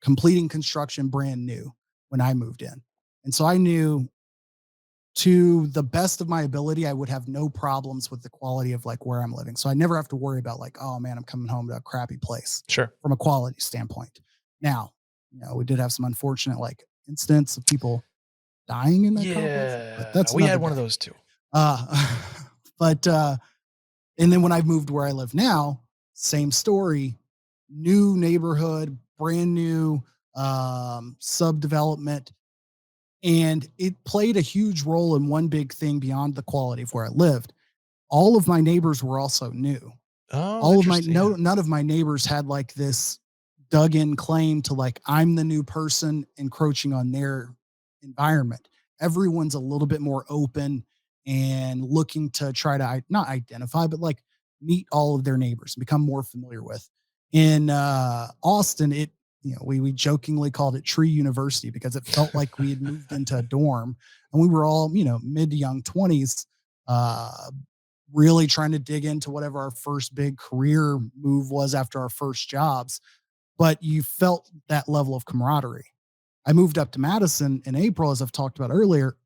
completing construction brand new when I moved in. And so I knew to the best of my ability, I would have no problems with the quality of like where I'm living. So I never have to worry about like, oh man, I'm coming home to a crappy place Sure. from a quality standpoint. Now, we did have some unfortunate like incidents of people dying in that complex, but Yeah. that's We another had one of day. those too. Uh, but And then when I moved where I live now, same story, new neighborhood, brand new subdevelopment. And it played a huge role in one big thing beyond the quality of where I lived. All of my neighbors were also new. Oh, All of my interesting. Yeah. no none of my neighbors had like this dug in claim to like I'm the new person encroaching on their environment. Everyone's a little bit more open and looking to try to not identify, but like meet all of their neighbors, become more familiar with. In Austin, we jokingly called it Tree University because it felt like we had moved into a dorm, and we were all, mid to young 20s, uh, really trying to dig into whatever our first big career move was after our first jobs. But you felt that level of camaraderie. I moved up to Madison in April, as I've talked about earlier.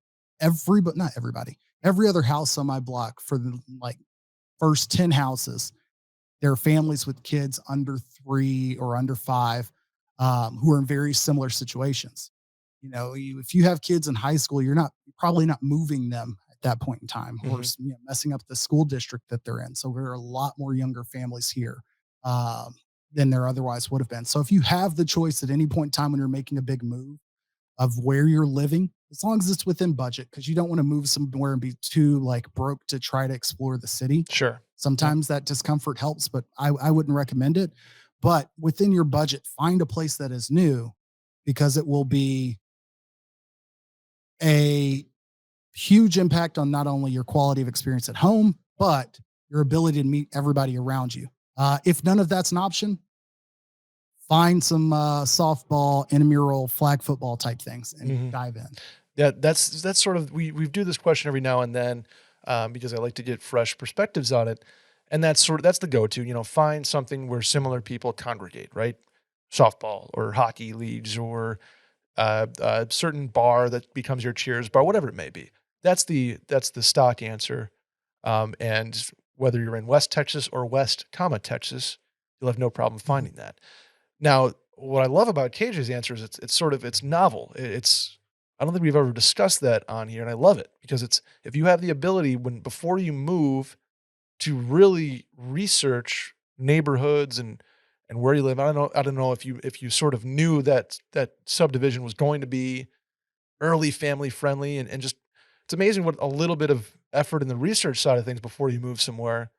But not everybody, every other house on my block for the like first 10 houses, there are families with kids under 3 or under 5, who are in very similar situations. If you have kids in high school, you're probably not moving them at that point in time, or Mhm. messing up the school district that they're in. So there are a lot more younger families here, um, than there otherwise would have been. So if you have the choice at any point in time when you're making a big move of where you're living, as long as it's within budget, because you don't want to move somewhere and be too like broke to try to explore the city. Sure. Yep. Sometimes that discomfort helps, but I wouldn't recommend it. But within your budget, find a place that is new, because it will be a huge impact on not only your quality of experience at home, but your ability to meet everybody around you. If none of that's an option, find some softball, intramural, flag football type things and Mhm. dive in. Yeah, that's sort of we do this question every now and then, because I like to get fresh perspectives on it, and that's the go-to. Find something where similar people congregate, right? Softball or hockey leagues or a certain bar that becomes your cheers bar, whatever it may be. That's the stock answer. And whether you're in West Texas or West, Texas, you'll have no problem Mhm. finding that. Now, what I love about KJ's answer is it's novel. I don't think we've ever discussed that on here, and I love it because it's if you have the ability before you move to really research neighborhoods and where you live. I don't know if you sort of knew that subdivision was going to be early family friendly and just it's amazing what a little bit of effort in the research side of things before you move somewhere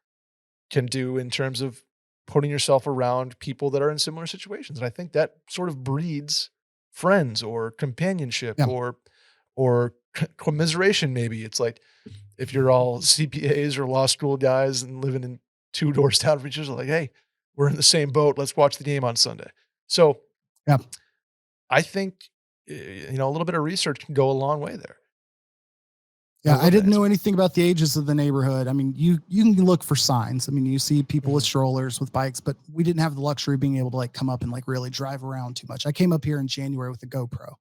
can do in terms of putting yourself around people that are in similar situations. And I think that sort of breeds friends or companionship Yeah. or commiseration maybe. It's like if you're all CPAs or law school guys and living in 2 doors down from each other, like, "Hey, we're in the same boat. Let's watch the game on Sunday." So, Yeah. I think, a little bit of research can go a long way there. I Yeah, I love that didn't answer. know anything about the ages of the neighborhood. I mean, you can look for signs. I mean, you see people with Mhm. strollers, with bikes, but we didn't have the luxury of being able to like come up and like really drive around too much. I came up here in January with a GoPro,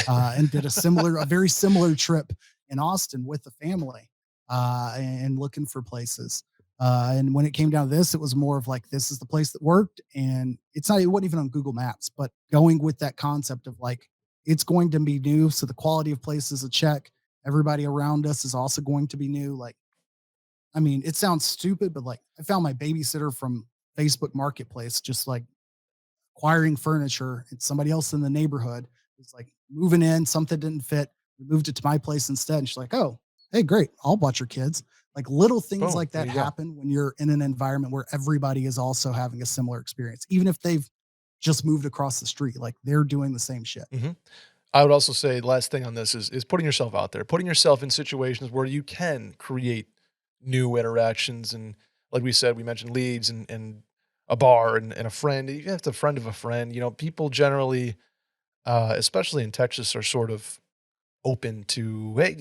and did a very similar trip in Austin with the family, and looking for places. And when it came down to this, it was more of like, this is the place that worked. And it wasn't even on Google Maps, but going with that concept of like, it's going to be new. So the quality of place is a check. Everybody around us is also going to be new. Like, I mean, it sounds stupid, but like I found my babysitter from Facebook Marketplace, just like acquiring furniture, and somebody else in the neighborhood was like moving in, something didn't fit. We moved it to my place instead. And she's like, "Oh, hey, great. I'll watch your kids." Like little things Boom, like there that you go. happen when you're in an environment where everybody is also having a similar experience, even if they've just moved across the street, like they're doing the same shit. Mhm. I would also say last thing on this is putting yourself out there, putting yourself in situations where you can create new interactions and like we said, we mentioned leads and a bar and a friend, even if it's a friend of a friend, people generally, especially in Texas, are sort of open to, hey,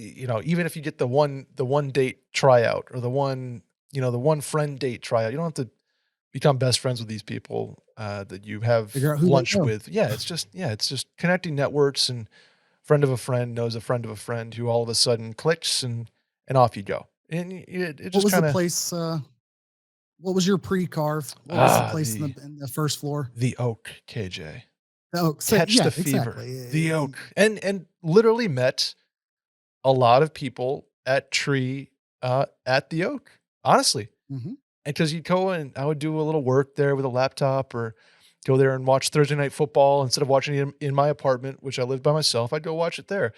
even if you get the one date tryout or the one friend date tryout, you don't have to become best friends with these people that you have Figure out who they lunch know. with. Yeah, it's just connecting networks and friend of a friend knows a friend of a friend who all of a sudden clicks and off you go. And it What just was the kind of place? What was your pre-carve? What was the place the in the first floor? the oak, KJ. Oh, so Catch the yeah, fever. The exactly. oak. And literally met a lot of people at the oak. Honestly. Mhm. And because you'd go and I would do a little work there with a laptop or go there and watch Thursday night football instead of watching it in my apartment, which I lived by myself, I'd go watch it there.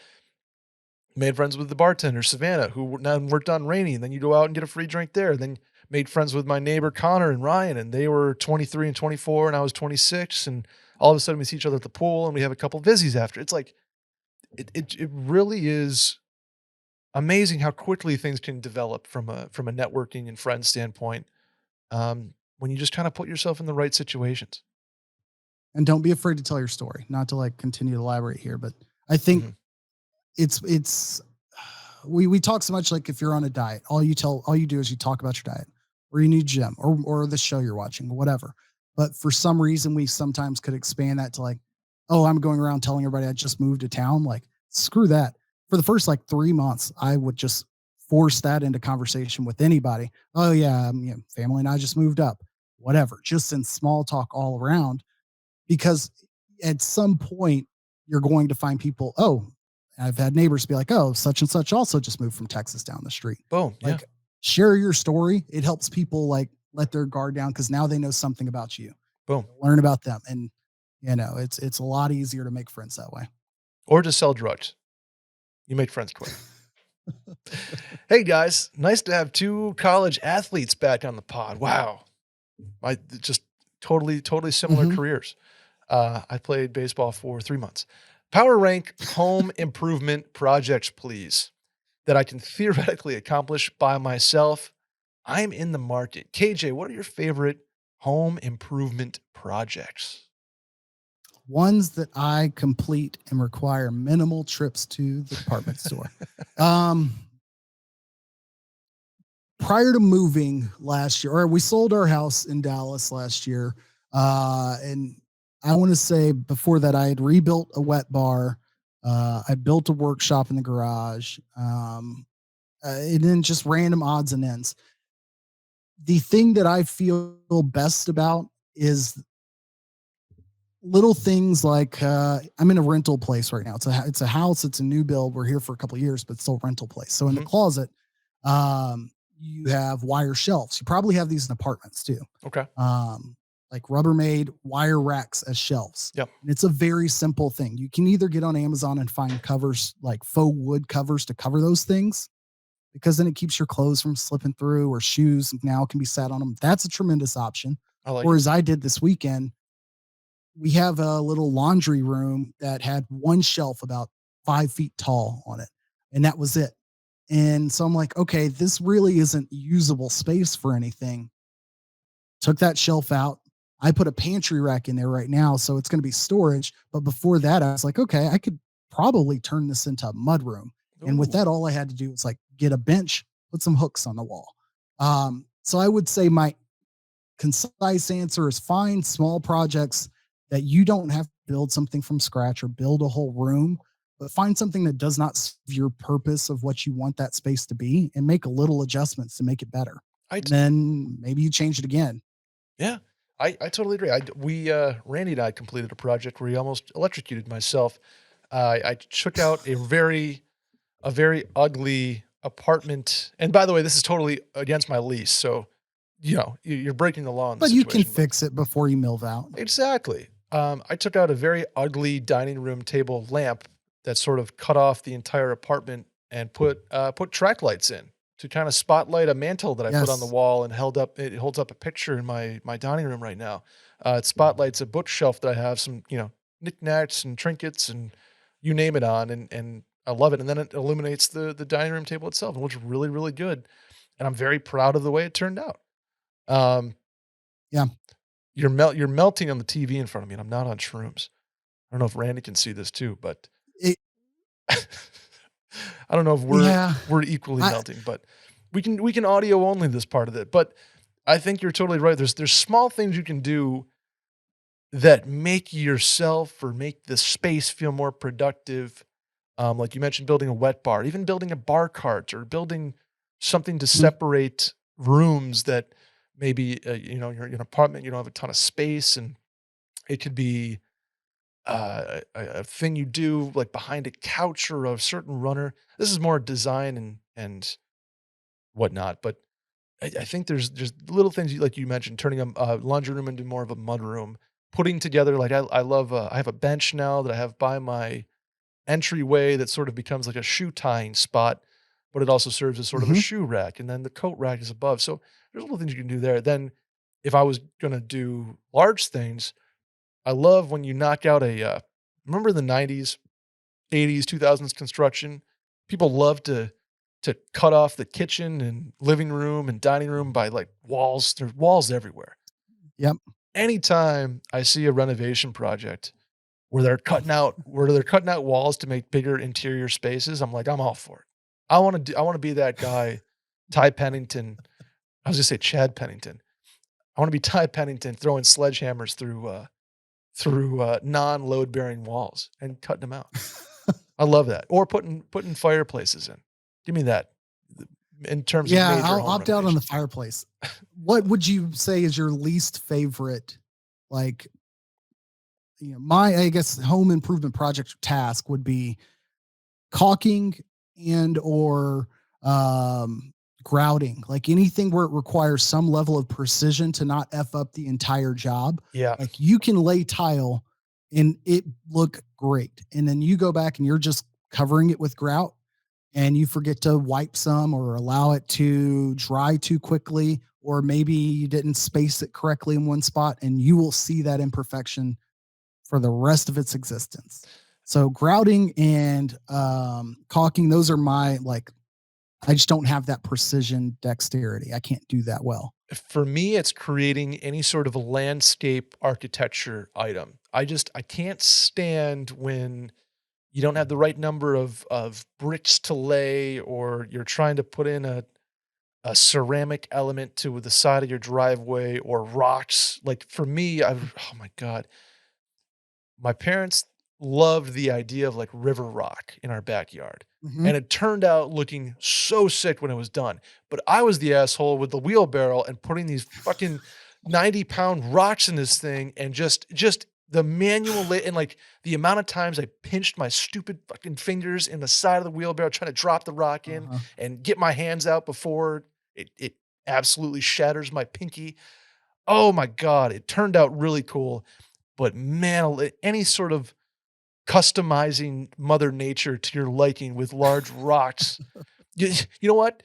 Made friends with the bartender, Savannah, who now worked on Rainy, and then you go out and get a free drink there. Then made friends with my neighbor Connor and Ryan, and they were 23 and 24, and I was 26. And all of a sudden we see each other at the pool and we have a couple vizies after. It's like it really is amazing how quickly things can develop from a networking and friend standpoint. when you just kind of put yourself in the right situations. And don't be afraid to tell your story. Not to like continue to elaborate here, but I think Mhm. it's we talk so much like if you're on a diet, all you do is you talk about your diet or you need gym or the show you're watching or whatever. But for some reason we sometimes could expand that to like, oh, I'm going around telling everybody I just moved to town. Like, screw that. For the first like 3 months, I would just force that into conversation with anybody. Oh yeah, family and I just moved up, whatever, just in small talk all around, because at some point you're going to find people. Oh, I've had neighbors be like, oh, such and such also just moved from Texas down the street. Boom. Yeah. Like, share your story. It helps people like let their guard down because now they know something about you. Boom. Learn about them. And it's a lot easier to make friends that way. Or just sell drugs. You make friends quick. Hey guys, nice to have two college athletes back on the pod. Wow. Just totally similar Mhm. careers. I played baseball for 3 months. Power rank home improvement projects, please, that I can theoretically accomplish by myself. I'm in the market. KJ, what are your favorite home improvement projects? Ones that I complete and require minimal trips to the department store. Um, Prior to moving last year, or we sold our house in Dallas last year. And I want to say before that, I had rebuilt a wet bar. I built a workshop in the garage. And then just random odds and ends. The thing that I feel best about is little things like I'm in a rental place right now. It's a house. It's a new build. We're here for a couple of years, but still a rental place. So in the Mhm. closet, you have wire shelves. You probably have these in apartments too. Okay. Um, like Rubbermaid wire racks as shelves. Yep. And it's a very simple thing. You can either get on Amazon and find covers like faux wood covers to cover those things, because then it keeps your clothes from slipping through, or shoes now can be sat on them. That's a tremendous option. I like Or it. as I did this weekend, we have a little laundry room that had one shelf about 5 feet tall on it, and that was it. And so I'm like, okay, this really isn't usable space for anything. Took that shelf out. I put a pantry rack in there right now, so it's going to be storage. But before that, I was like, okay, I could probably turn this into a mud room. And with Ooh. that, all I had to do was like get a bench, put some hooks on the wall. So I would say my concise answer is find small projects that you don't have to build something from scratch or build a whole room, but find something that does not serve your purpose of what you want that space to be and make a little adjustments to make it better. I And then maybe you change it again. Yeah, I totally agree. Randy and I completed a project where he almost electrocuted myself. I took out a very ugly apartment, and by the way, this is totally against my lease, so, you're breaking the law in this But you can situation, but fix it before you move out. exactly. I took out a very ugly dining room table lamp that sort of cut off the entire apartment and put track lights in to kinda spotlight a mantle that I put on the Yes. wall and it holds up a picture in my dining room right now. It spotlights a bookshelf that I have some, knickknacks and trinkets and you name it on, and I love it, and then it illuminates the dining room table itself. It looks really, really good, and I'm very proud of the way it turned out. Um, Yeah. you're melting on the TV in front of me, and I'm not on shrooms. I don't know if Randy can see this too, but It, I don't know if yeah. we're equally I, melting, but we can audio only this part of it. But I think you're totally right. There's small things you can do that make yourself or make the space feel more productive. Like you mentioned, building a wet bar, even building a bar cart or building something to mhm, separate rooms that maybe you're in an apartment, you don't have a ton of space, and it could be a thing you do like behind a couch or a certain runner. This is more design and whatnot, but I think there's little things like you mentioned, turning a laundry room into more of a mud room, putting together like I love. I have a bench now that I have by my entryway that sort of becomes like a shoe tying spot, but it also serves as sort of a mhm. shoe rack, and then the coat rack is above. So there's little things you can do there. Then, if I was gonna do large things, I love when you knock out remember the 90s, 80s, 2000s construction? People love to to cut off the kitchen and living room and dining room by like walls. There's walls everywhere. Yep. Anytime I see a renovation project where they're cutting out walls to make bigger interior spaces, I'm like, I'm all for it. I want to be that guy, Ty Pennington. I was gonna say Chad Pennington. I want to be Ty Pennington throwing sledgehammers through non-load bearing walls and cutting them out. I love that. Or putting fireplaces in. Give me that. In terms of major I'll home opt out on the renovations. fireplace. What would you say is your least favorite, like, I guess home improvement project task would be caulking and or grouting, like anything where it requires some level of precision to not F up the entire job. Yeah. Like you can lay tile and it look great. And then you go back and you're just covering it with grout and you forget to wipe some or allow it to dry too quickly, or maybe you didn't space it correctly in one spot, and you will see that imperfection for the rest of its existence. So grouting and caulking, those are my, like, I just don't have that precision dexterity. I can't do that well. For me, it's creating any sort of a landscape architecture item. I can't stand when you don't have the right number of bricks to lay, or you're trying to put in a ceramic element to the side of your driveway, or rocks. Like for me, oh my God, my parents loved the idea of like river rock in our backyard. Mhm. And it turned out looking so sick when it was done. But I was the asshole with the wheelbarrow and putting these fucking 90-pound rocks in this thing, and just the manual and like the amount of times I pinched my stupid fucking fingers in the side of the wheelbarrow trying to drop the rock in Uh-huh. and get my hands out before it absolutely shatters my pinky. Oh my God, it turned out really cool. But man, any sort of customizing Mother Nature to your liking with large rocks. You know what?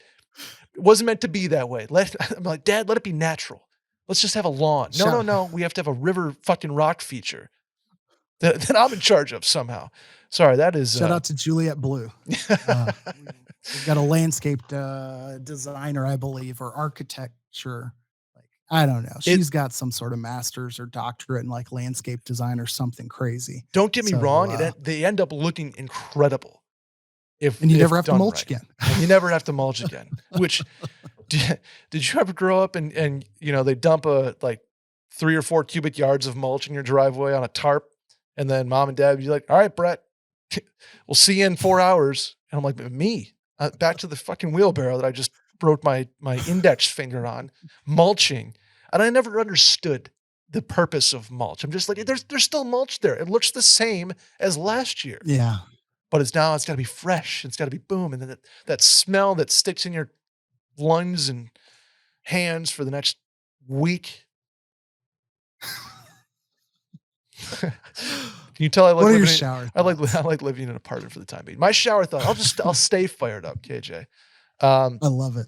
It wasn't meant to be that way. I'm like, Dad, let it be natural. Let's just have a lawn. No, no, Shout no. We have to have a river fucking rock feature that I'm in charge of somehow. Sorry, that is shout out to Juliet Blue. We've got a landscape designer, I believe, or architecture. Like, I don't know. She's got some sort of master's or doctorate in like landscape design or something crazy. Don't get me So, wrong. They end up looking incredible. And you never have to done mulch right. again. And you never have to mulch again. Which did you ever grow up and they dump a like 3 or 4 cubic yards of mulch in your driveway on a tarp, and then mom and dad would be like, "All right, Brett, we'll see you in 4 hours." And I'm like, "Me? Back to the fucking wheelbarrow that I just broke my index finger on, mulching." And I never understood the purpose of mulch. I'm just like, there's still mulch there. It looks the same as last year. Yeah. But it's got to be fresh. It's got to be boom. And then that smell that sticks in your lungs and hands for the next week. Can you tell I like What are your living shower I thoughts? like living in an apartment for the time being. My shower thought, I'll stay fired up, KJ. I love it.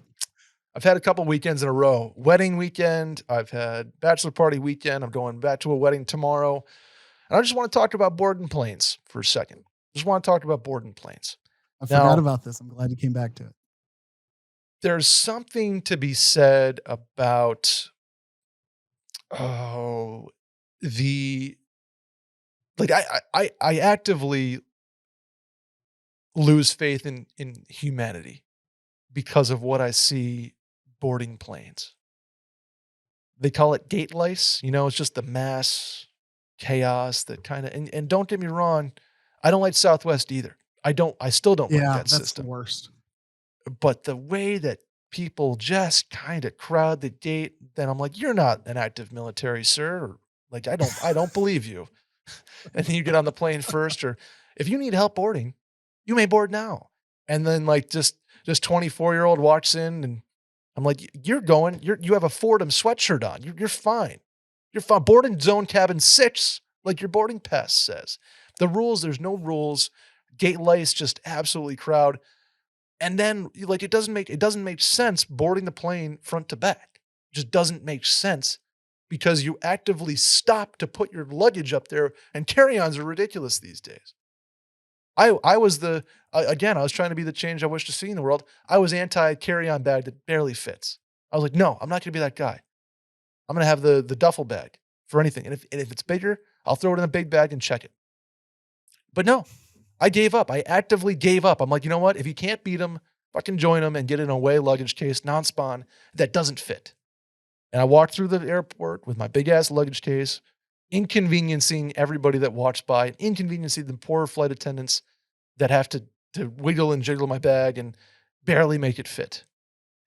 I've had a couple weekends in a row. Wedding weekend, I've had bachelor party weekend. I'm going back to a wedding tomorrow. And I just want to talk about board and planes for a second. Just want to talk about board and planes. I Now, forgot about this. I'm glad you came back to it. there's something to be said about the like I actively lose faith in humanity because of what I see boarding planes. They call it gate lice. It's just the mass chaos that kind of and don't get me wrong, I don't like Southwest either. I still don't like Yeah, that that's system. the worst. But the way that people just kind of crowd the gate, then I'm like, you're not an active military, sir. Or like, I don't believe you. And then you get on the plane first, or if you need help boarding, you may board now. And then like just 24-year-old walks in, and I'm like, you have a Fordham sweatshirt on. You're fine. You're fine. Board in zone cabin 6, like your boarding pass says. The rules, there's no rules. Gate lice just absolutely crowd. And then like it doesn't make sense boarding the plane front to back. It just doesn't make sense because you actively stop to put your luggage up there, and carry-ons are ridiculous these days. I was again, I was trying to be the change I wish to see in the world. I was anti carry-on bag that barely fits. I was like, no, I'm not gonna be that guy. I'm gonna have the duffel bag for anything. And if it's bigger, I'll throw it in a big bag and check it. But no, I gave up. I actively gave up. I'm like, you know what? If you can't beat them, fucking join them and get an away luggage case, non-spawn, that doesn't fit. And I walked through the airport with my big ass luggage case, inconveniencing everybody that walks by, inconveniencing the poor flight attendants that have to wiggle and jiggle my bag and barely make it fit.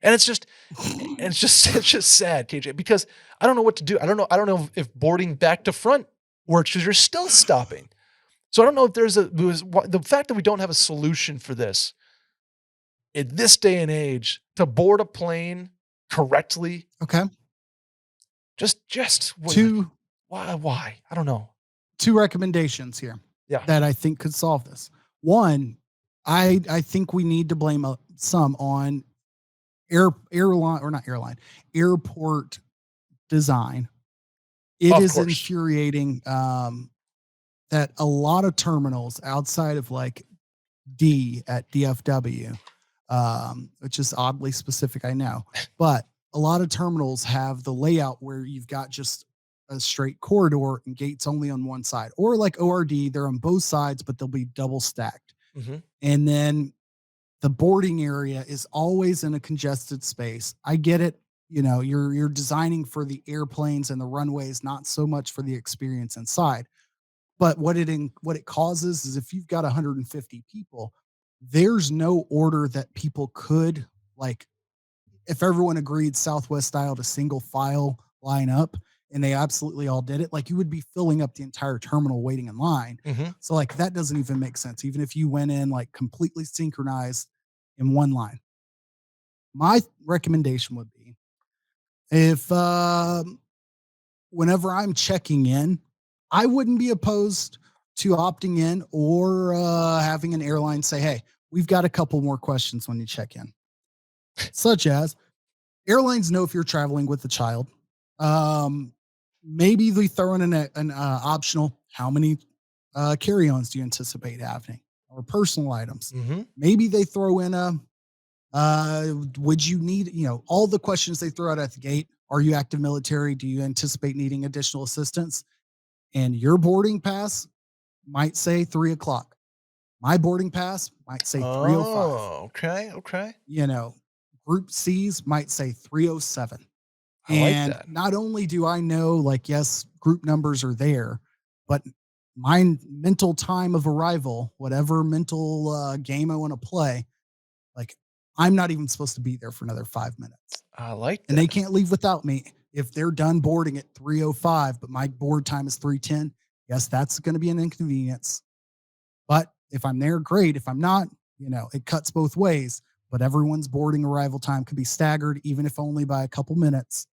And it's just it's just sad, KJ, because I don't know what to do. I don't know if boarding back to front works because you're still stopping. So I don't know if the fact that we don't have a solution for this in this day and age to board a plane correctly. Okay. Just why? I don't know. 2 recommendations here. Yeah. That I think could solve this. One, I think we need to blame some on airport design. It is infuriating that a lot of terminals outside of like D at DFW, which is oddly specific, I know, but a lot of terminals have the layout where you've got just a straight corridor and gates only on one side, or like ORD, they're on both sides, but they'll be double stacked. Mm-hmm. And then the boarding area is always in a congested space. I get it. You know, you're designing for the airplanes and the runways, not so much for the experience inside. But what it causes is if you've got 150 people, there's no order that people could, like, if everyone agreed Southwest style to single file line up and they absolutely all did it, like you would be filling up the entire terminal waiting in line. Mm-hmm. So like that doesn't even make sense, even if you went in like completely synchronized in one line. My recommendation would be if whenever I'm checking in, I wouldn't be opposed to opting in or having an airline say, hey, we've got a couple more questions when you check in. Such as airlines know if you're traveling with a child. Maybe they throw in an optional, how many carry-ons do you anticipate having, or personal items? Mm-hmm. Maybe they throw in would you need, all the questions they throw out at the gate. Are you active military? Do you anticipate needing additional assistance? And your boarding pass might say 3:00. My boarding pass might say 3:05. Oh, okay. Group C's might say 3:07. I like that. Not only do I know, like, yes, group numbers are there, but my mental time of arrival, whatever mental game I want to play, like, I'm not even supposed to be there for another 5 minutes. I like that. And they can't leave without me. If they're done boarding at 3:05, but my board time is 3:10, yes, that's going to be an inconvenience. But if I'm there, great. If I'm not, it cuts both ways. But everyone's boarding arrival time could be staggered, even if only by a couple minutes,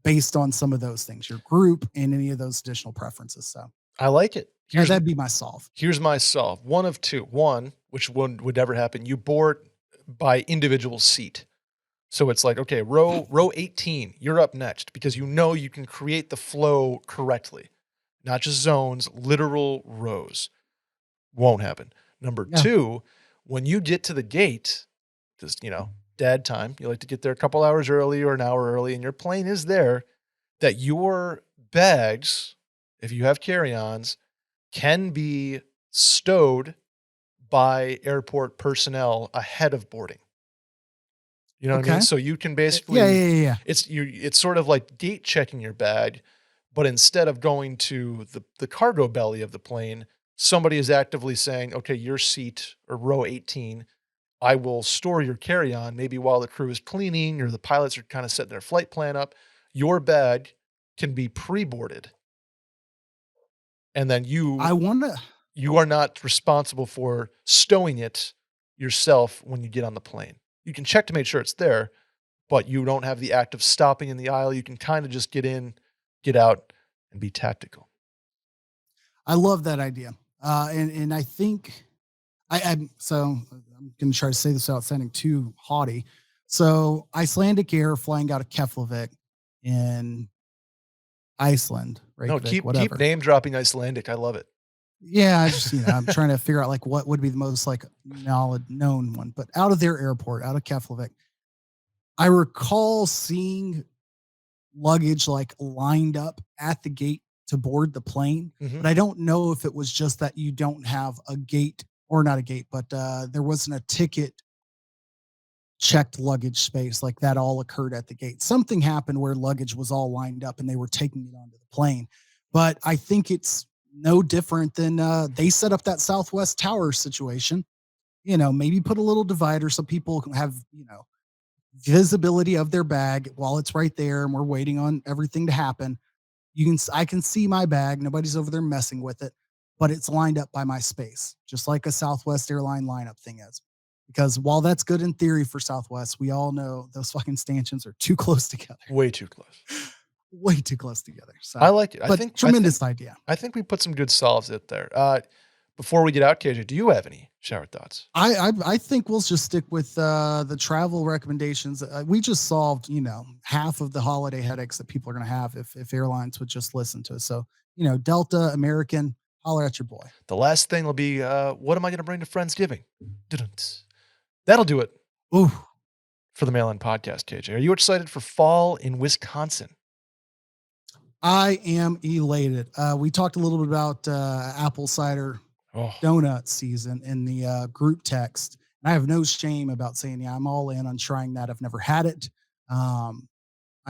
based on some of those things, your group and any of those additional preferences. So I like it. That'd be my solve. Here's my solve. One of two. One, which one would never happen, you board by individual seat. So it's like, okay, row 18, you're up next, because you can create the flow correctly. Not just zones, literal rows. Won't happen. Number two, when you get to the gate, just, dad time, you like to get there a couple hours early or an hour early, and your plane is there, that your bags, if you have carry-ons, can be stowed by airport personnel ahead of boarding. You know what I mean? So you can basically, yeah. It's sort of like gate checking your bag, but instead of going to the cargo belly of the plane, somebody is actively saying, okay, your seat or row 18, I will store your carry-on maybe while the crew is cleaning or the pilots are kind of setting their flight plan up. Your bag can be pre-boarded. And then you are not responsible for stowing it yourself when you get on the plane. You can check to make sure it's there, but you don't have the act of stopping in the aisle. You can kind of just get in, get out, and be tactical. I love that idea. And I think I'm going to try to say this without sounding too haughty. So Icelandic Air flying out of Keflavik in Iceland, right? No, keep name dropping Icelandic. I love it. Yeah, I just, I'm trying to figure out like what would be the most like known one. But out of their airport, out of Keflavik, I recall seeing luggage like lined up at the gate to board the plane. Mhm. But I don't know if it was just that you don't have a gate, or not a gate, but there wasn't a ticket checked luggage space. Like that all occurred at the gate. Something happened where luggage was all lined up and they were taking it onto the plane. But I think it's no different than they set up that Southwest Tower situation. Maybe put a little divider so people can have, visibility of their bag while it's right there and we're waiting on everything to happen. I can see my bag. Nobody's over there messing with it, but it's lined up by my space, just like a Southwest airline lineup thing is. Because while that's good in theory for Southwest, we all know those fucking stanchions are too close together. Way too close. Way too close together. So I like it. but tremendous idea. I think we put some good solves out there. Before we get out, KJ, do you have any shower thoughts? I think we'll just stick with the travel recommendations. We just solved, half of the holiday headaches that people are going to have if airlines would just listen to us. So, Delta, American, holler at your boy. The last thing will be, what am I going to bring to Friendsgiving? Dun-dun-ts. That'll do it Ooh, for the Mail-In Podcast, KJ. Are you excited for fall in Wisconsin? I am elated. We talked a little bit about apple cider donut season in the group text. And I have no shame about saying, yeah, I'm all in on trying that. I've never had it. I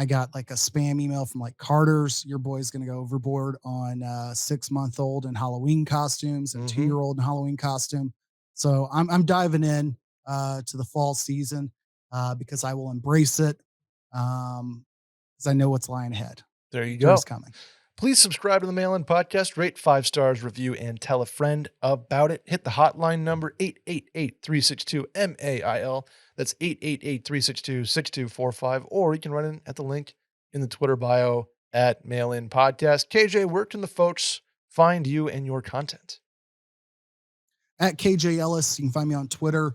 got like a spam email from like Carter's. Your boy's going to go overboard on 6-month-old in Halloween costumes and 2-year-old in Halloween costume. So I'm diving in to the fall season because I will embrace it because I know what's lying ahead. There you go. Winter's coming. Please subscribe to the Mail-In Podcast, rate 5 stars, review, and tell a friend about it. Hit the hotline number 888-362-MAIL. That's 888-362-6245. Or you can run in at the link in the Twitter bio at Mail-In Podcast. KJ, where can the folks find you and your content? At KJ Ellis. You can find me on Twitter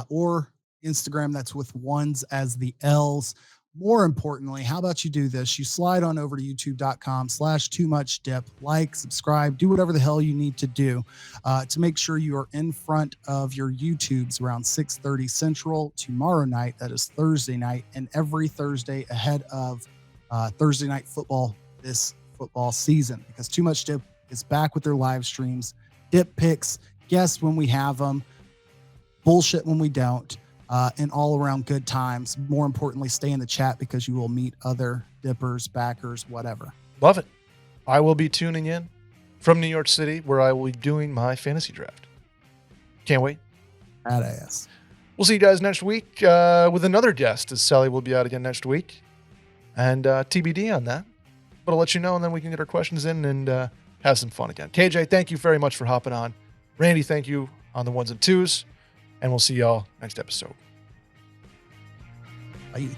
or Instagram. That's with ones as the L's. More importantly, how about you do this? You slide on over to youtube.com/toomuchdip, like, subscribe, do whatever the hell you need to do to make sure you are in front of your YouTubes around 6:30 Central tomorrow night. That is Thursday night, and every Thursday ahead of Thursday night football this football season, because Too Much Dip is back with their live streams, dip picks, guests when we have them, bullshit when we don't. And all around good times. More importantly, stay in the chat because you will meet other dippers, backers, whatever. Love it. I will be tuning in from New York City where I will be doing my fantasy draft. Can't wait. Badass. We'll see you guys next week with another guest, as Sally will be out again next week. And TBD on that. But I'll let you know, and then we can get our questions in and have some fun again. KJ, thank you very much for hopping on. Randy, thank you on the ones and twos. And we'll see y'all next episode. Bye.